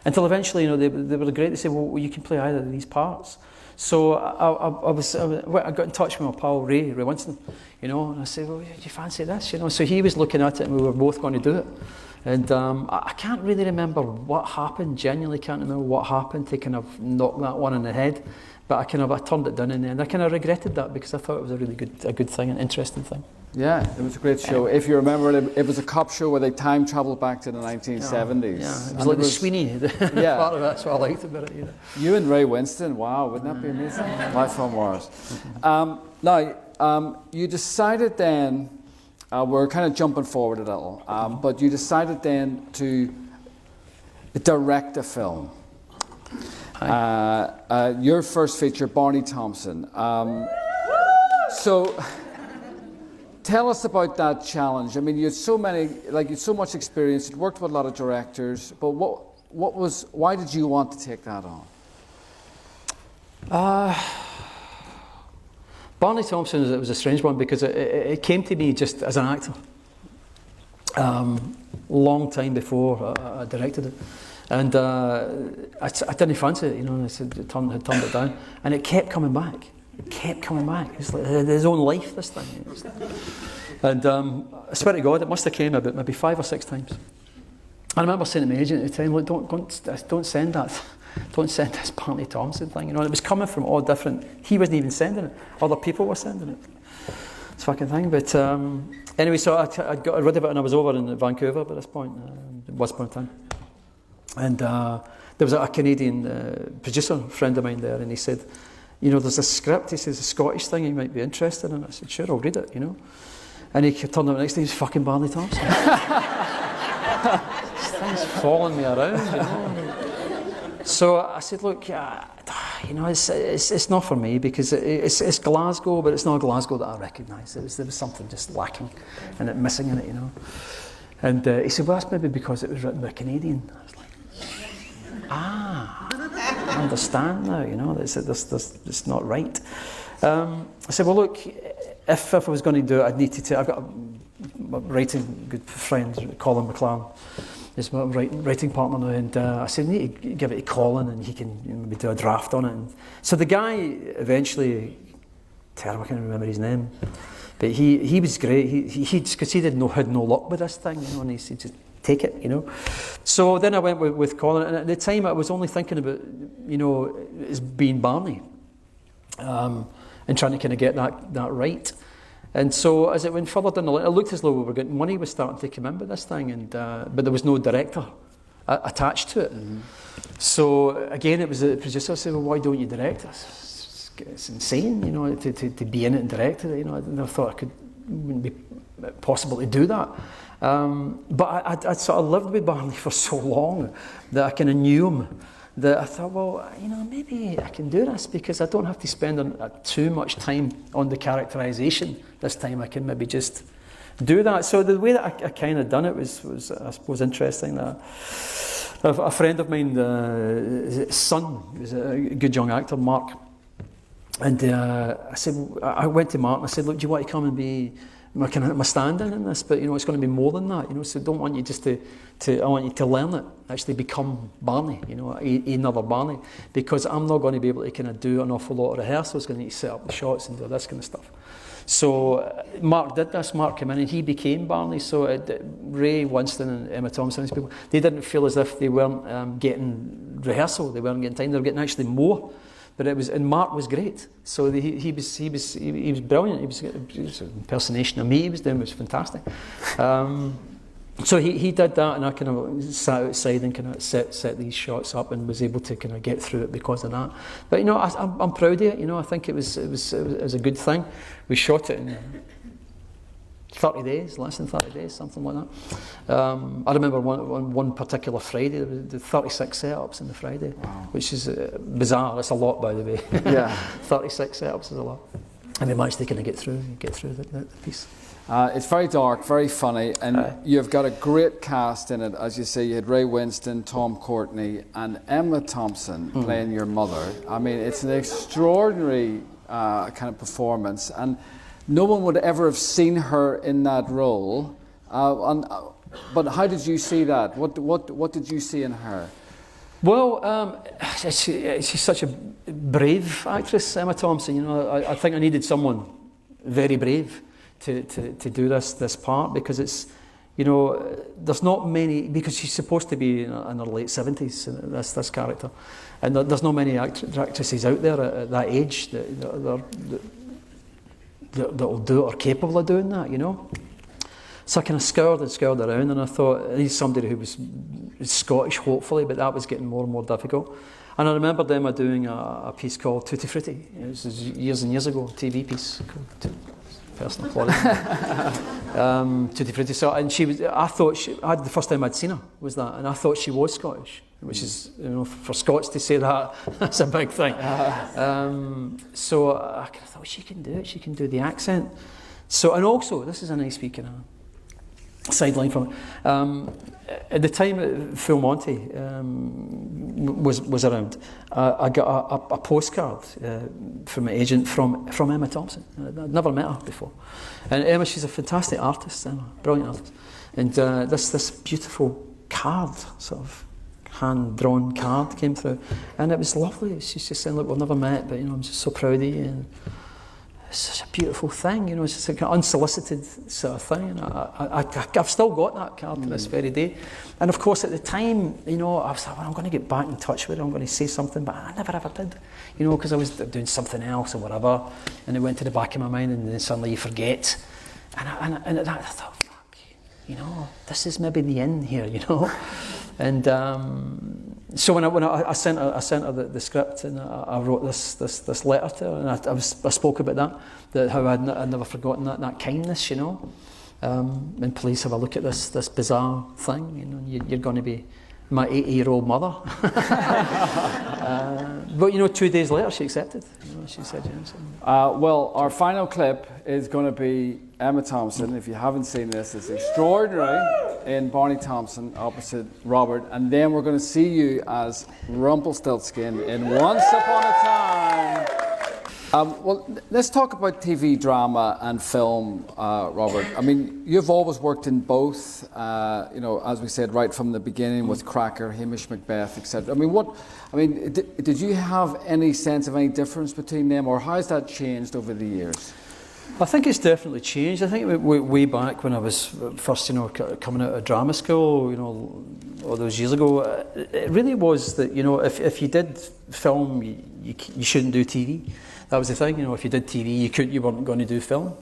until eventually, they were great. They said, well, you can play either of these parts. So I got in touch with my pal Ray Winston, and I said, well, do you fancy this? So he was looking at it, and we were both going to do it. And I can't really remember what happened. Genuinely can't remember what happened to kind of knock that one in the head. But I turned it down in the end. I kind of regretted that because I thought it was a really good thing, an interesting thing. Yeah, it was a great show. If you remember, it was a cop show where they time travelled back to the 1970s. Yeah, it was like the Sweeney part of it. That's what I liked about it. You and Ray Winston, wow, wouldn't that be amazing? Life on Mars. Now, you decided then, we're kind of jumping forward a little, but you decided then to direct a film. Your first feature, Barney Thomson. So, tell us about that challenge. You had so much experience. You'd worked with a lot of directors, but why did you want to take that on? Barney Thomson, it was a strange one because it came to me just as an actor. Long time before I directed it. And I didn't fancy it, and I said, had turned it down. And it kept coming back. It's like his own life, this thing. And I swear to God, it must have came about maybe 5 or 6 times. I remember saying to my agent at the time, look, don't send that. Don't send this Barney Thomson thing. And it was coming from all different, he wasn't even sending it. Other people were sending it. It's a fucking thing. But anyway, so I got rid of it and I was over in Vancouver by this point, West Point time. And there was a Canadian producer friend of mine there, and he said, there's a script, he says, a Scottish thing you might be interested in. I said, sure, I'll read it, And he turned up the next day, he was fucking Barney Thompson. This thing's following me around, So I said, look, it's not for me because it's Glasgow, but it's not Glasgow that I recognise. There was something just lacking and it missing in it, And he said, well, that's maybe because it was written by a Canadian. I was like, I understand now, it's not right. I said, well, look, if I was going to do it, I'd need to I've got a writing good friend, Colin McLaren, is my writing partner now, and I said, I need to give it to Colin and he can maybe do a draft on it. And so the guy eventually, terrible, I can't remember his name, but he was great. He because he had no luck with this thing, and he said, just take it, So then I went with Colin, and at the time I was only thinking about, as being Barney, and trying to kind of get that right. And so as it went further down the line, it looked as though we were getting money was starting to come in with this thing, and but there was no director attached to it. So again, it was the producer said, "Well, why don't you direct this? It's insane, you know, to be in it and direct it. You know, I never thought wouldn't be possible to do that." But I sort of lived with Barney for so long that I kind of knew him, that I thought, well, you know, maybe I can do this because I don't have to spend too much time on the characterisation. This time I can maybe just do that. So the way that I kind of done it was I suppose interesting. That a friend of mine, his son, was a good young actor, Mark, and I went to Mark and I said, look, do you want to come and be my stand-in in this? But you know, it's going to be more than that. You know, so I don't want you just I want you to learn it, actually become Barney. You know, another Barney, because I'm not going to be able to kind of do an awful lot of rehearsals. Going to need to set up the shots and do this kind of stuff. So Mark did this. Mark came in and he became Barney. So Ray, Winston, and Emma Thompson, these people, they didn't feel as if they weren't getting rehearsal. They weren't getting time. They were getting actually more. But and Mark was great. So he was brilliant. He was an impersonation of me. He was doing, it was fantastic. So he did that, and I kind of sat outside and kind of set these shots up, and was able to kind of get through it because of that. But you know, I'm proud of it. You know, I think it was a good thing. We shot it in 30 days, less than 30 days, something like that. I remember one particular Friday, there was 36 setups in the Friday, wow, which is bizarre. It's a lot, by the way. Yeah, 36 setups is a lot, and we managed to kind of get through the piece. It's very dark, very funny, and you've got a great cast in it. As you say, you had Ray Winston, Tom Courtney, and Emma Thompson playing your mother. I mean, it's an extraordinary kind of performance, and no one would ever have seen her in that role. But how did you see that? What did you see in her? Well, she's such a brave actress, Emma Thompson. You know, I think I needed someone very brave to do this part, because it's, you know, there's not many, because she's supposed to be in her late 70s, this character, and there's not many actresses out there at that age that'll do it or capable of doing that, you know. So I kind of scoured around, and I thought, I need somebody who was Scottish, hopefully, but that was getting more and more difficult. And I remembered Emma doing a piece called Tutti Frutti. It was years and years ago, a TV piece called personal apology. Tutti Frutti. So, and the first time I'd seen her was that, and I thought she was Scottish, which is, you know, for Scots to say that, that's a big thing. So I kind of thought, she can do it. She can do the accent. So, and also, this is a nice wee kind of sideline from it. At the time Full Monty was around, I got a postcard from my agent from Emma Thompson. I'd never met her before. And Emma, she's a fantastic artist, Emma, brilliant artist. And this beautiful card, sort of hand-drawn card, came through. And it was lovely. She's just saying, look, we've never met, but you know, I'm just so proud of you. And it's such a beautiful thing, you know, it's just like an unsolicited sort of thing. And I've still got that card to this very day. And of course, at the time, you know, I was like, well, I'm going to get back in touch with her, I'm going to say something, but I never ever did, you know, because I was doing something else or whatever, and it went to the back of my mind, and then suddenly you forget. And at that, I thought, fuck, you know, this is maybe the end here, you know. And so when I sent her the script, and I wrote this letter to her, and I spoke about that how I'd never forgotten that kindness, you know. And please have a look at this bizarre thing, you know. You're going to be my 80-year-old mother. But you know, 2 days later she accepted. You know, she said yes. Well, our final clip is going to be Emma Thompson. If you haven't seen this, it's extraordinary, in Barney Thomson opposite Robert, and then we're going to see you as Rumpelstiltskin in Once Upon a Time. Well, let's talk about TV drama and film, Robert. I mean, you've always worked in both, you know, as we said, right from the beginning with Cracker, Hamish Macbeth, etc. Did you have any sense of any difference between them, or how has that changed over the years? I think it's definitely changed. I think way back when I was first, you know, coming out of drama school, you know, all those years ago, it really was that, you know, if you did film, you shouldn't do TV. That was the thing, you know. If you did TV, you weren't going to do film.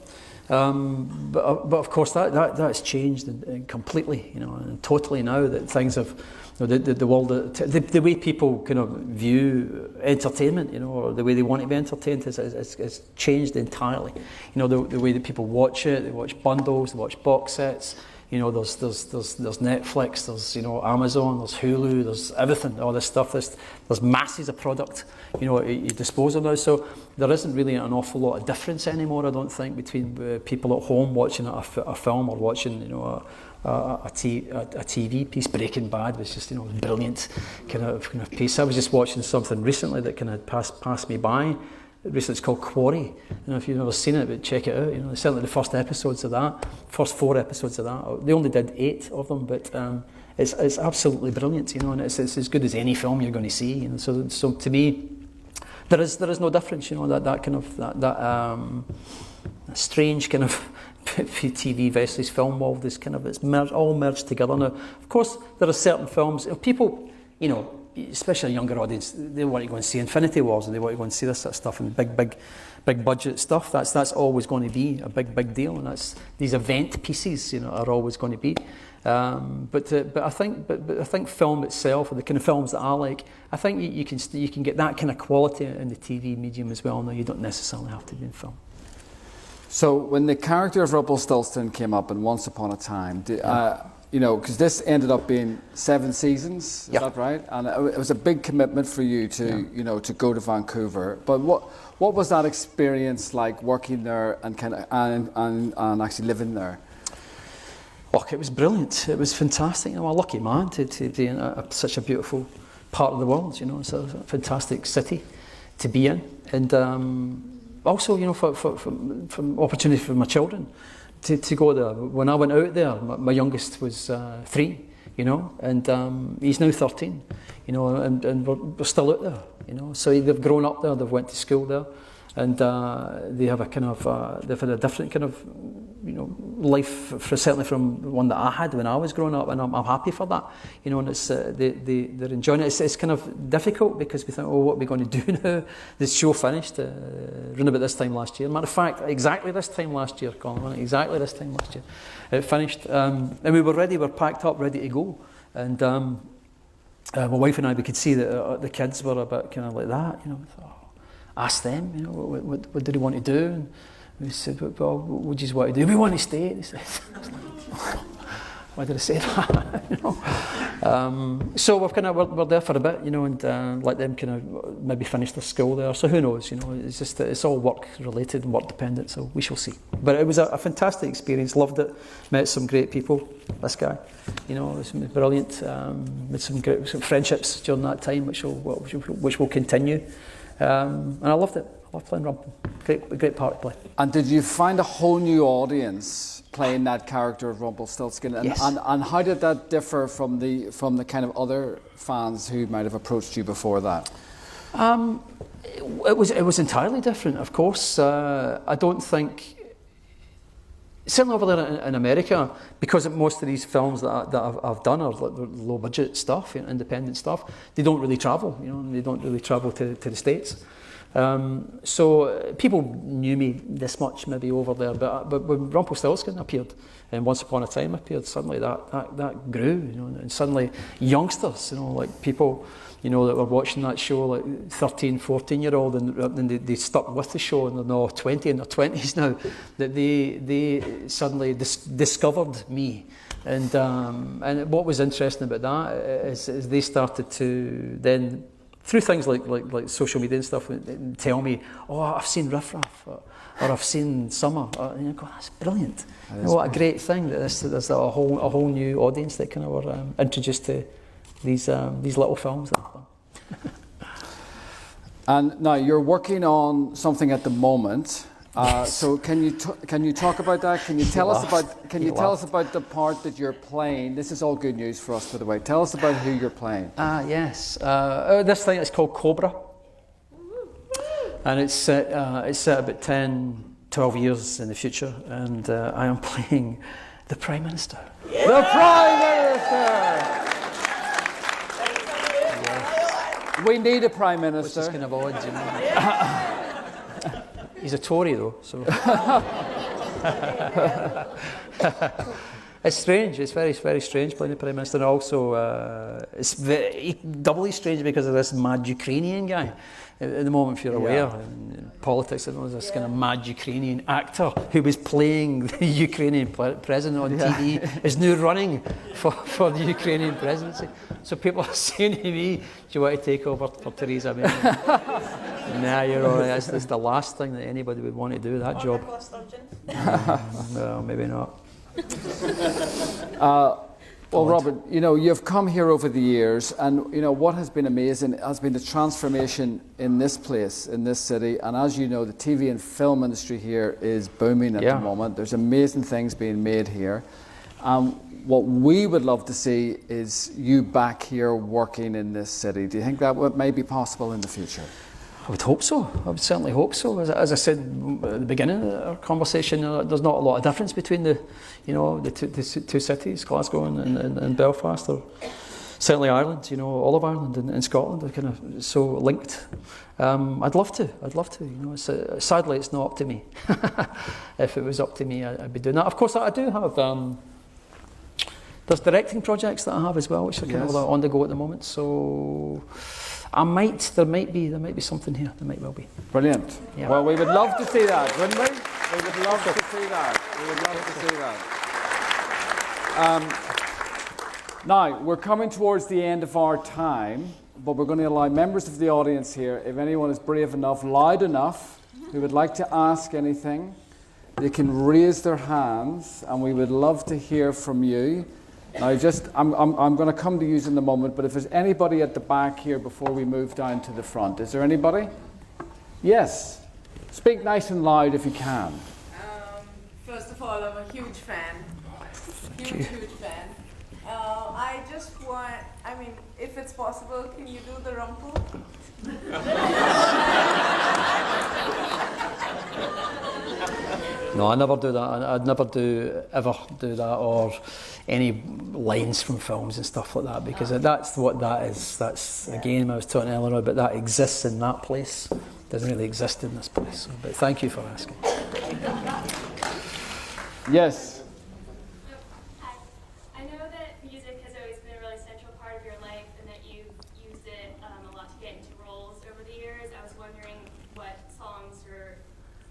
But of course that's changed completely, and totally now that things have, the world, the way people kind of view entertainment, or the way they want to be entertained has changed entirely. The way that people watch it, they watch bundles, they watch box sets. There's Netflix, there's Amazon, there's Hulu, there's everything, all this stuff. There's masses of product, at your disposal now. So there isn't really an awful lot of difference anymore, I don't think, between people at home watching a film or watching, a TV piece. Breaking Bad was just, brilliant kind of piece. I was just watching something recently that kind of passed me by. Recently, it's called Quarry. If you've never seen it, but check it out. Certainly the first 4 episodes of that. They only did 8 of them, but it's absolutely brilliant. And it's as good as any film you're going to see. So to me, there is no difference. That kind of that strange kind of TV versus film world is kind of all merged together now. Of course, there are certain films. People, especially a younger audience, they want to go and see Infinity Wars, and they want to go and see this sort of stuff and big budget stuff. That's always going to be a big deal, and that's these event pieces, are always going to be. But I think film itself, or the kind of films that I like, I think you can get that kind of quality in the TV medium as well. Now you don't necessarily have to be in film. So when the character of Rumpelstiltskin came up in Once Upon a Time, because this ended up being 7 seasons, is that right? And it was a big commitment for you to, to go to Vancouver. But what was that experience like, working there and and actually living there? Look, it was brilliant. It was fantastic. I'm a lucky man to be in such a beautiful part of the world. It's a fantastic city to be in, and also, for opportunity for my children. To go there. When I went out there, my youngest was 3, and he's now 13, and we're still out there, So they've grown up there, they've went to school there, and they have they've had a different kind of, life, certainly from the one that I had when I was growing up, and I'm happy for that, and it's they're enjoying it. It's kind of difficult because we think, what are we going to do now? This show finished around about this time last year. Matter of fact, exactly this time last year, Colin, exactly this time last year, it finished, and we were packed up, ready to go, and my wife and I, we could see that the kids were a bit kind of like that, ask them, what do they want to do? And we said, well, what do you want to do? We want to stay. They said, why did I say that? So we're there for a bit, and let them kind of maybe finish their school there. So who knows? It's just it's all work related and work dependent. So we shall see. But it was a fantastic experience. Loved it. Met some great people. This guy, it was brilliant. Made some great friendships during that time, which will continue. And I loved it. I loved playing Rumpel. Great part to play. And did you find a whole new audience playing that character of Rumpelstiltskin? And, yes. and how did that differ from the kind of other fans who might have approached you before that? It was entirely different, of course. I don't think, certainly over there in America, because most of these films that I've done are like low budget stuff, independent stuff, they don't really travel, and they don't really travel to the States. So people knew me this much maybe over there, but when Rumpelstiltskin appeared and Once Upon a Time appeared, suddenly that grew, and suddenly youngsters, like people, that were watching that show, like 13, 14-year-old, and they stuck with the show, and they're now 20 in their 20s now, that they suddenly discovered me. And what was interesting about that is they started to then, through things like social media and stuff, and tell me, I've seen Riff Raff, or I've seen Summer, and you go, that's brilliant. What a great thing that there's a whole new audience that kind of were introduced to these little films that I've done. And now you're working on something at the moment. So can you talk about that? Can you tell us about the part that you're playing? This is all good news for us, by the way. Tell us about who you're playing. Yes. This thing is called Cobra, and it's set about 10, 12 years in the future, and I am playing the Prime Minister. Yeah. The Prime Minister. We need a Prime Minister. Which is kind of odd, He's a Tory though, so. It's strange. It's very, very strange playing the Prime Minister. And also, it's doubly strange because of this mad Ukrainian guy. At the moment, if you're aware, in politics, there was this kind of mad Ukrainian actor who was playing the Ukrainian president on TV, is now running for the Ukrainian presidency. So people are saying to me, do you want to take over for Theresa May? Nah, you're all right. That's the last thing that anybody would want to do, that job. Well, maybe not. Well, Robert, you've come here over the years, and what has been amazing has been the transformation in this place, in this city. And as you know, the TV and film industry here is booming at the moment. There's amazing things being made here. What we would love to see is you back here working in this city. Do you think that may be possible in the future? I would hope so. I would certainly hope so. As I said at the beginning of our conversation, there's not a lot of difference between the two cities, Glasgow and Belfast, or certainly Ireland. All of Ireland and Scotland are kind of so linked. I'd love to. Sadly, it's not up to me. If it was up to me, I'd be doing that. Of course, I do have. There's directing projects that I have as well, which are kind of on the go at the moment. So. There might be something here. There might well be. Brilliant. Yeah. Well, we would love to see that, wouldn't we? We would love to see that. We would love to see that. Now, we're coming towards the end of our time, but we're going to allow members of the audience here, if anyone is brave enough, loud enough, who would like to ask anything, they can raise their hands, and we would love to hear from you. Now, I'm going to come to you in a moment, but if there's anybody at the back here before we move down to the front, is there anybody? Yes. Speak nice and loud if you can. First of all, I'm a huge fan. Huge fan. I just want, if it's possible, can you do the rumple? No, I never do that. I'd never ever do that, or any lines from films and stuff like that, because that's what that is. That's, again, I was talking earlier about that exists in that place. It doesn't really exist in this place. So, but thank you for asking. Yes. I know that music has always been a really central part of your life, and that you've used it a lot to get into roles over the years. I was wondering what songs or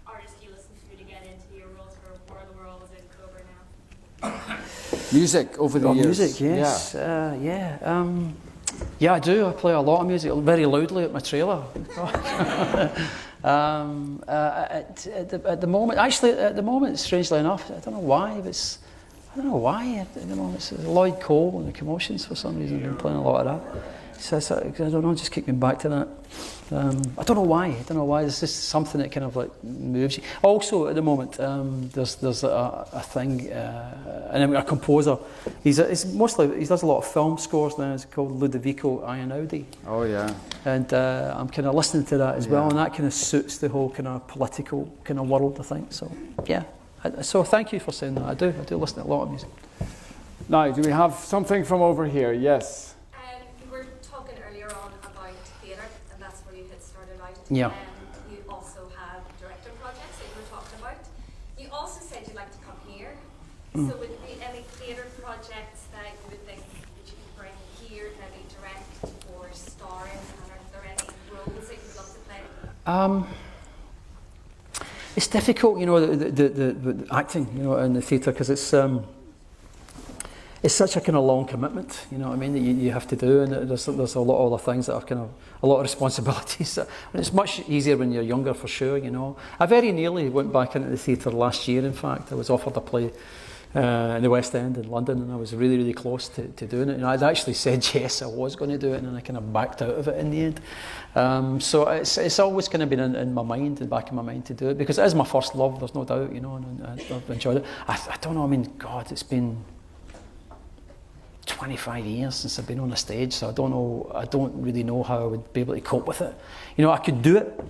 artists you listen to get into your roles for War of the Worlds and Cobra now. Music over the years. Music, yes. Yeah, I do. I play a lot of music very loudly at my trailer. At the moment, strangely enough, I don't know why, but at the moment, it's Lloyd Cole and the Commotions for some reason. I've been playing a lot of that. So I don't know, just keep me back to that. I don't know why. It's just something that kind of like moves you. Also, at the moment, there's a thing, and a composer. He does a lot of film scores now. It's called Ludovico Einaudi. Oh yeah. And I'm kind of listening to that as well, and that kind of suits the whole kind of political kind of world, I think. So yeah. So thank you for saying that. I do listen to a lot of music. Now, do we have something from over here? Yes. You were talking earlier on about theatre, and that's where you had started out. Yeah. You also have director projects that you were talking about. You also said you'd like to come here. So would there be any theatre projects that you would think that you could bring here, maybe direct or star in, and are there any roles that you'd love to play? It's difficult, the acting, in the theatre, because it's such a kind of long commitment, that you have to do, and there's a lot of other things that are kind of a lot of responsibilities. And it's much easier when you're younger, for sure. I very nearly went back into the theatre last year. In fact, I was offered a play in the West End in London, and I was really, really close to doing it. I'd actually said yes, I was going to do it, and then I kind of backed out of it in the end. So it's always kind of been in my mind, in the back of my mind, to do it, because it is my first love. There's no doubt, and I've enjoyed it. I don't know. God, it's been 25 years since I've been on a stage, so I don't really know how I would be able to cope with it. I could do it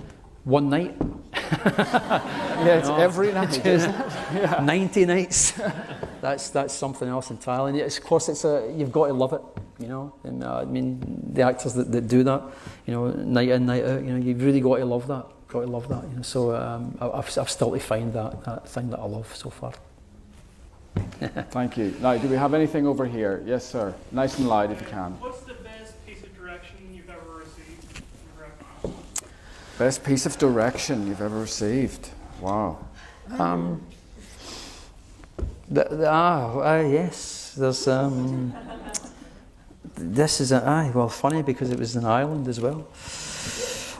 one night. Yeah, it's every night, isn't it? Yeah. 90 nights. That's something else entirely. And of course, you've got to love it, And the actors that do that, night in, night out, you've really got to love that. got to love that. You know, so I've still to find that thing that I love so far. Thank you. Now, do we have anything over here? Yes, sir. Nice and loud if you can. What's the best piece of direction you've ever received? Best piece of direction you've ever received? Wow. Yes. There's this is well, funny because it was in Ireland as well.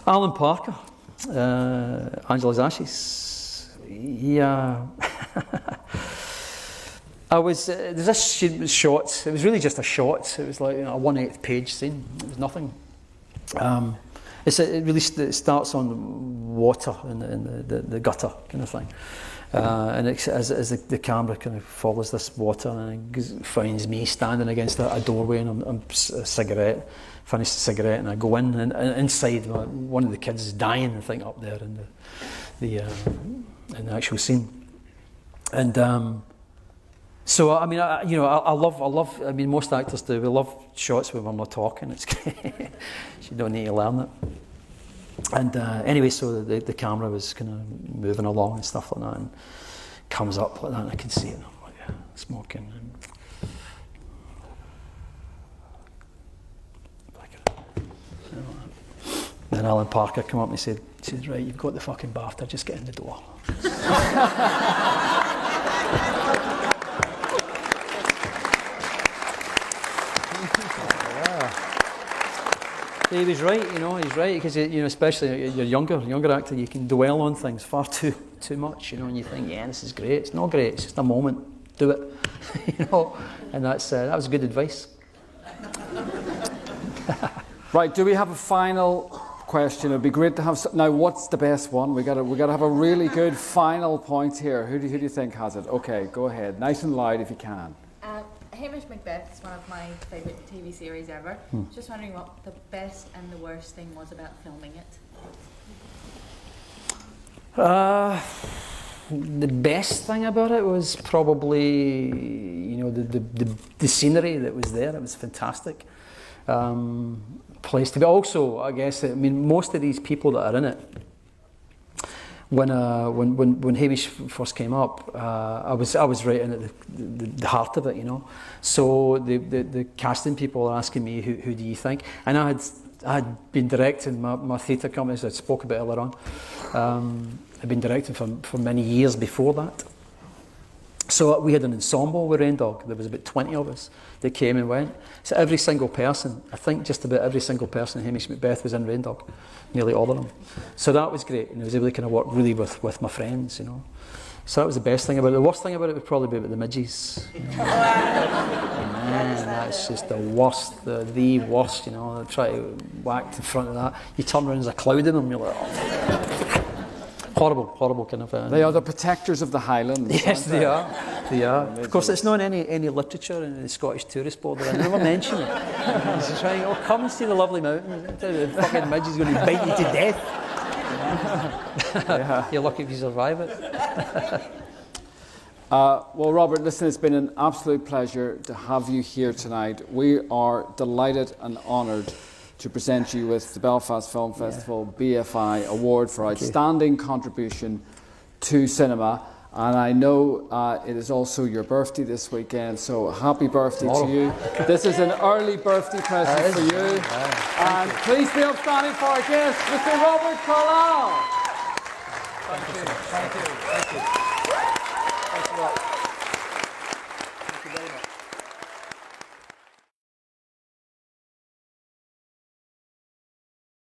Alan Parker, Angela's Ashes. Yeah. There's this shot. It was really just a shot. It was like, you know, a 1/8 page scene. It was nothing. It starts on water in the gutter kind of thing, and as the camera kind of follows this water and it finds me standing against a doorway and I'm a cigarette. Finish the cigarette and I go in and inside one of the kids is dying. I think up there in the actual scene, and. So I mean, I love. I mean, most actors do. We love shots when we're not talking. It's you don't need to learn it. And anyway, so the camera was kind of moving along and stuff like that, and comes up like that, and I can see it. And I'm like, smoking. Then Alan Parker came up and he said, "Right, you've got the fucking BAFTA. Just get in the door." He was right, you know. He's right because especially you're younger actor, you can dwell on things far too much, you know, and you think, yeah, this is great. It's not great. It's just a moment. Do it, you know. And that was good advice. Right. Do we have a final question? It'd be great to have. Now, what's the best one? We got to have a really good final point here. Who do you think has it? Okay, go ahead. Nice and loud if you can. Hamish Macbeth is one of my favourite TV series ever. Just wondering what the best and the worst thing was about filming it. The best thing about it was probably, the scenery that was there. It was fantastic. Place to be. Also, I guess, most of these people that are in it, when Hamish first came up, I was right in at the heart of it, you know. So the casting people are asking me, who do you think? And I had been directing my theatre company, as I spoke about earlier on. I'd been directing for many years before that. So we had an ensemble with Rain Dog. There was about 20 of us that came and went. So every single person, I think just about every single person in Hamish Macbeth was in Rain Dog. Nearly all of them. So that was great. And I was able to kind of work really with my friends, you know. So that was the best thing about it. The worst thing about it would probably be about the midges. You know? Man, that's just the worst, the worst, you know. I try to whack in front of that. You turn around, there's a cloud in them, you're like, oh. Horrible kind of... They are the protectors of the Highlands. Yes, they are. They are. Of course, it's not in any literature in the Scottish Tourist Board. They never mention it. It's trying, come and see the lovely mountains. The fucking midge is going to bite you to death. Yeah. You're lucky if you survive it. Well, Robert, listen, it's been an absolute pleasure to have you here tonight. We are delighted and honoured to present you with the Belfast Film Festival BFI Award for Outstanding Contribution to Cinema. And I know it is also your birthday this weekend, so happy birthday to you. This is an early birthday present for you. And please be upstanding for our guest, Mr. Robert Carlyle. Thank you. Thanks a lot.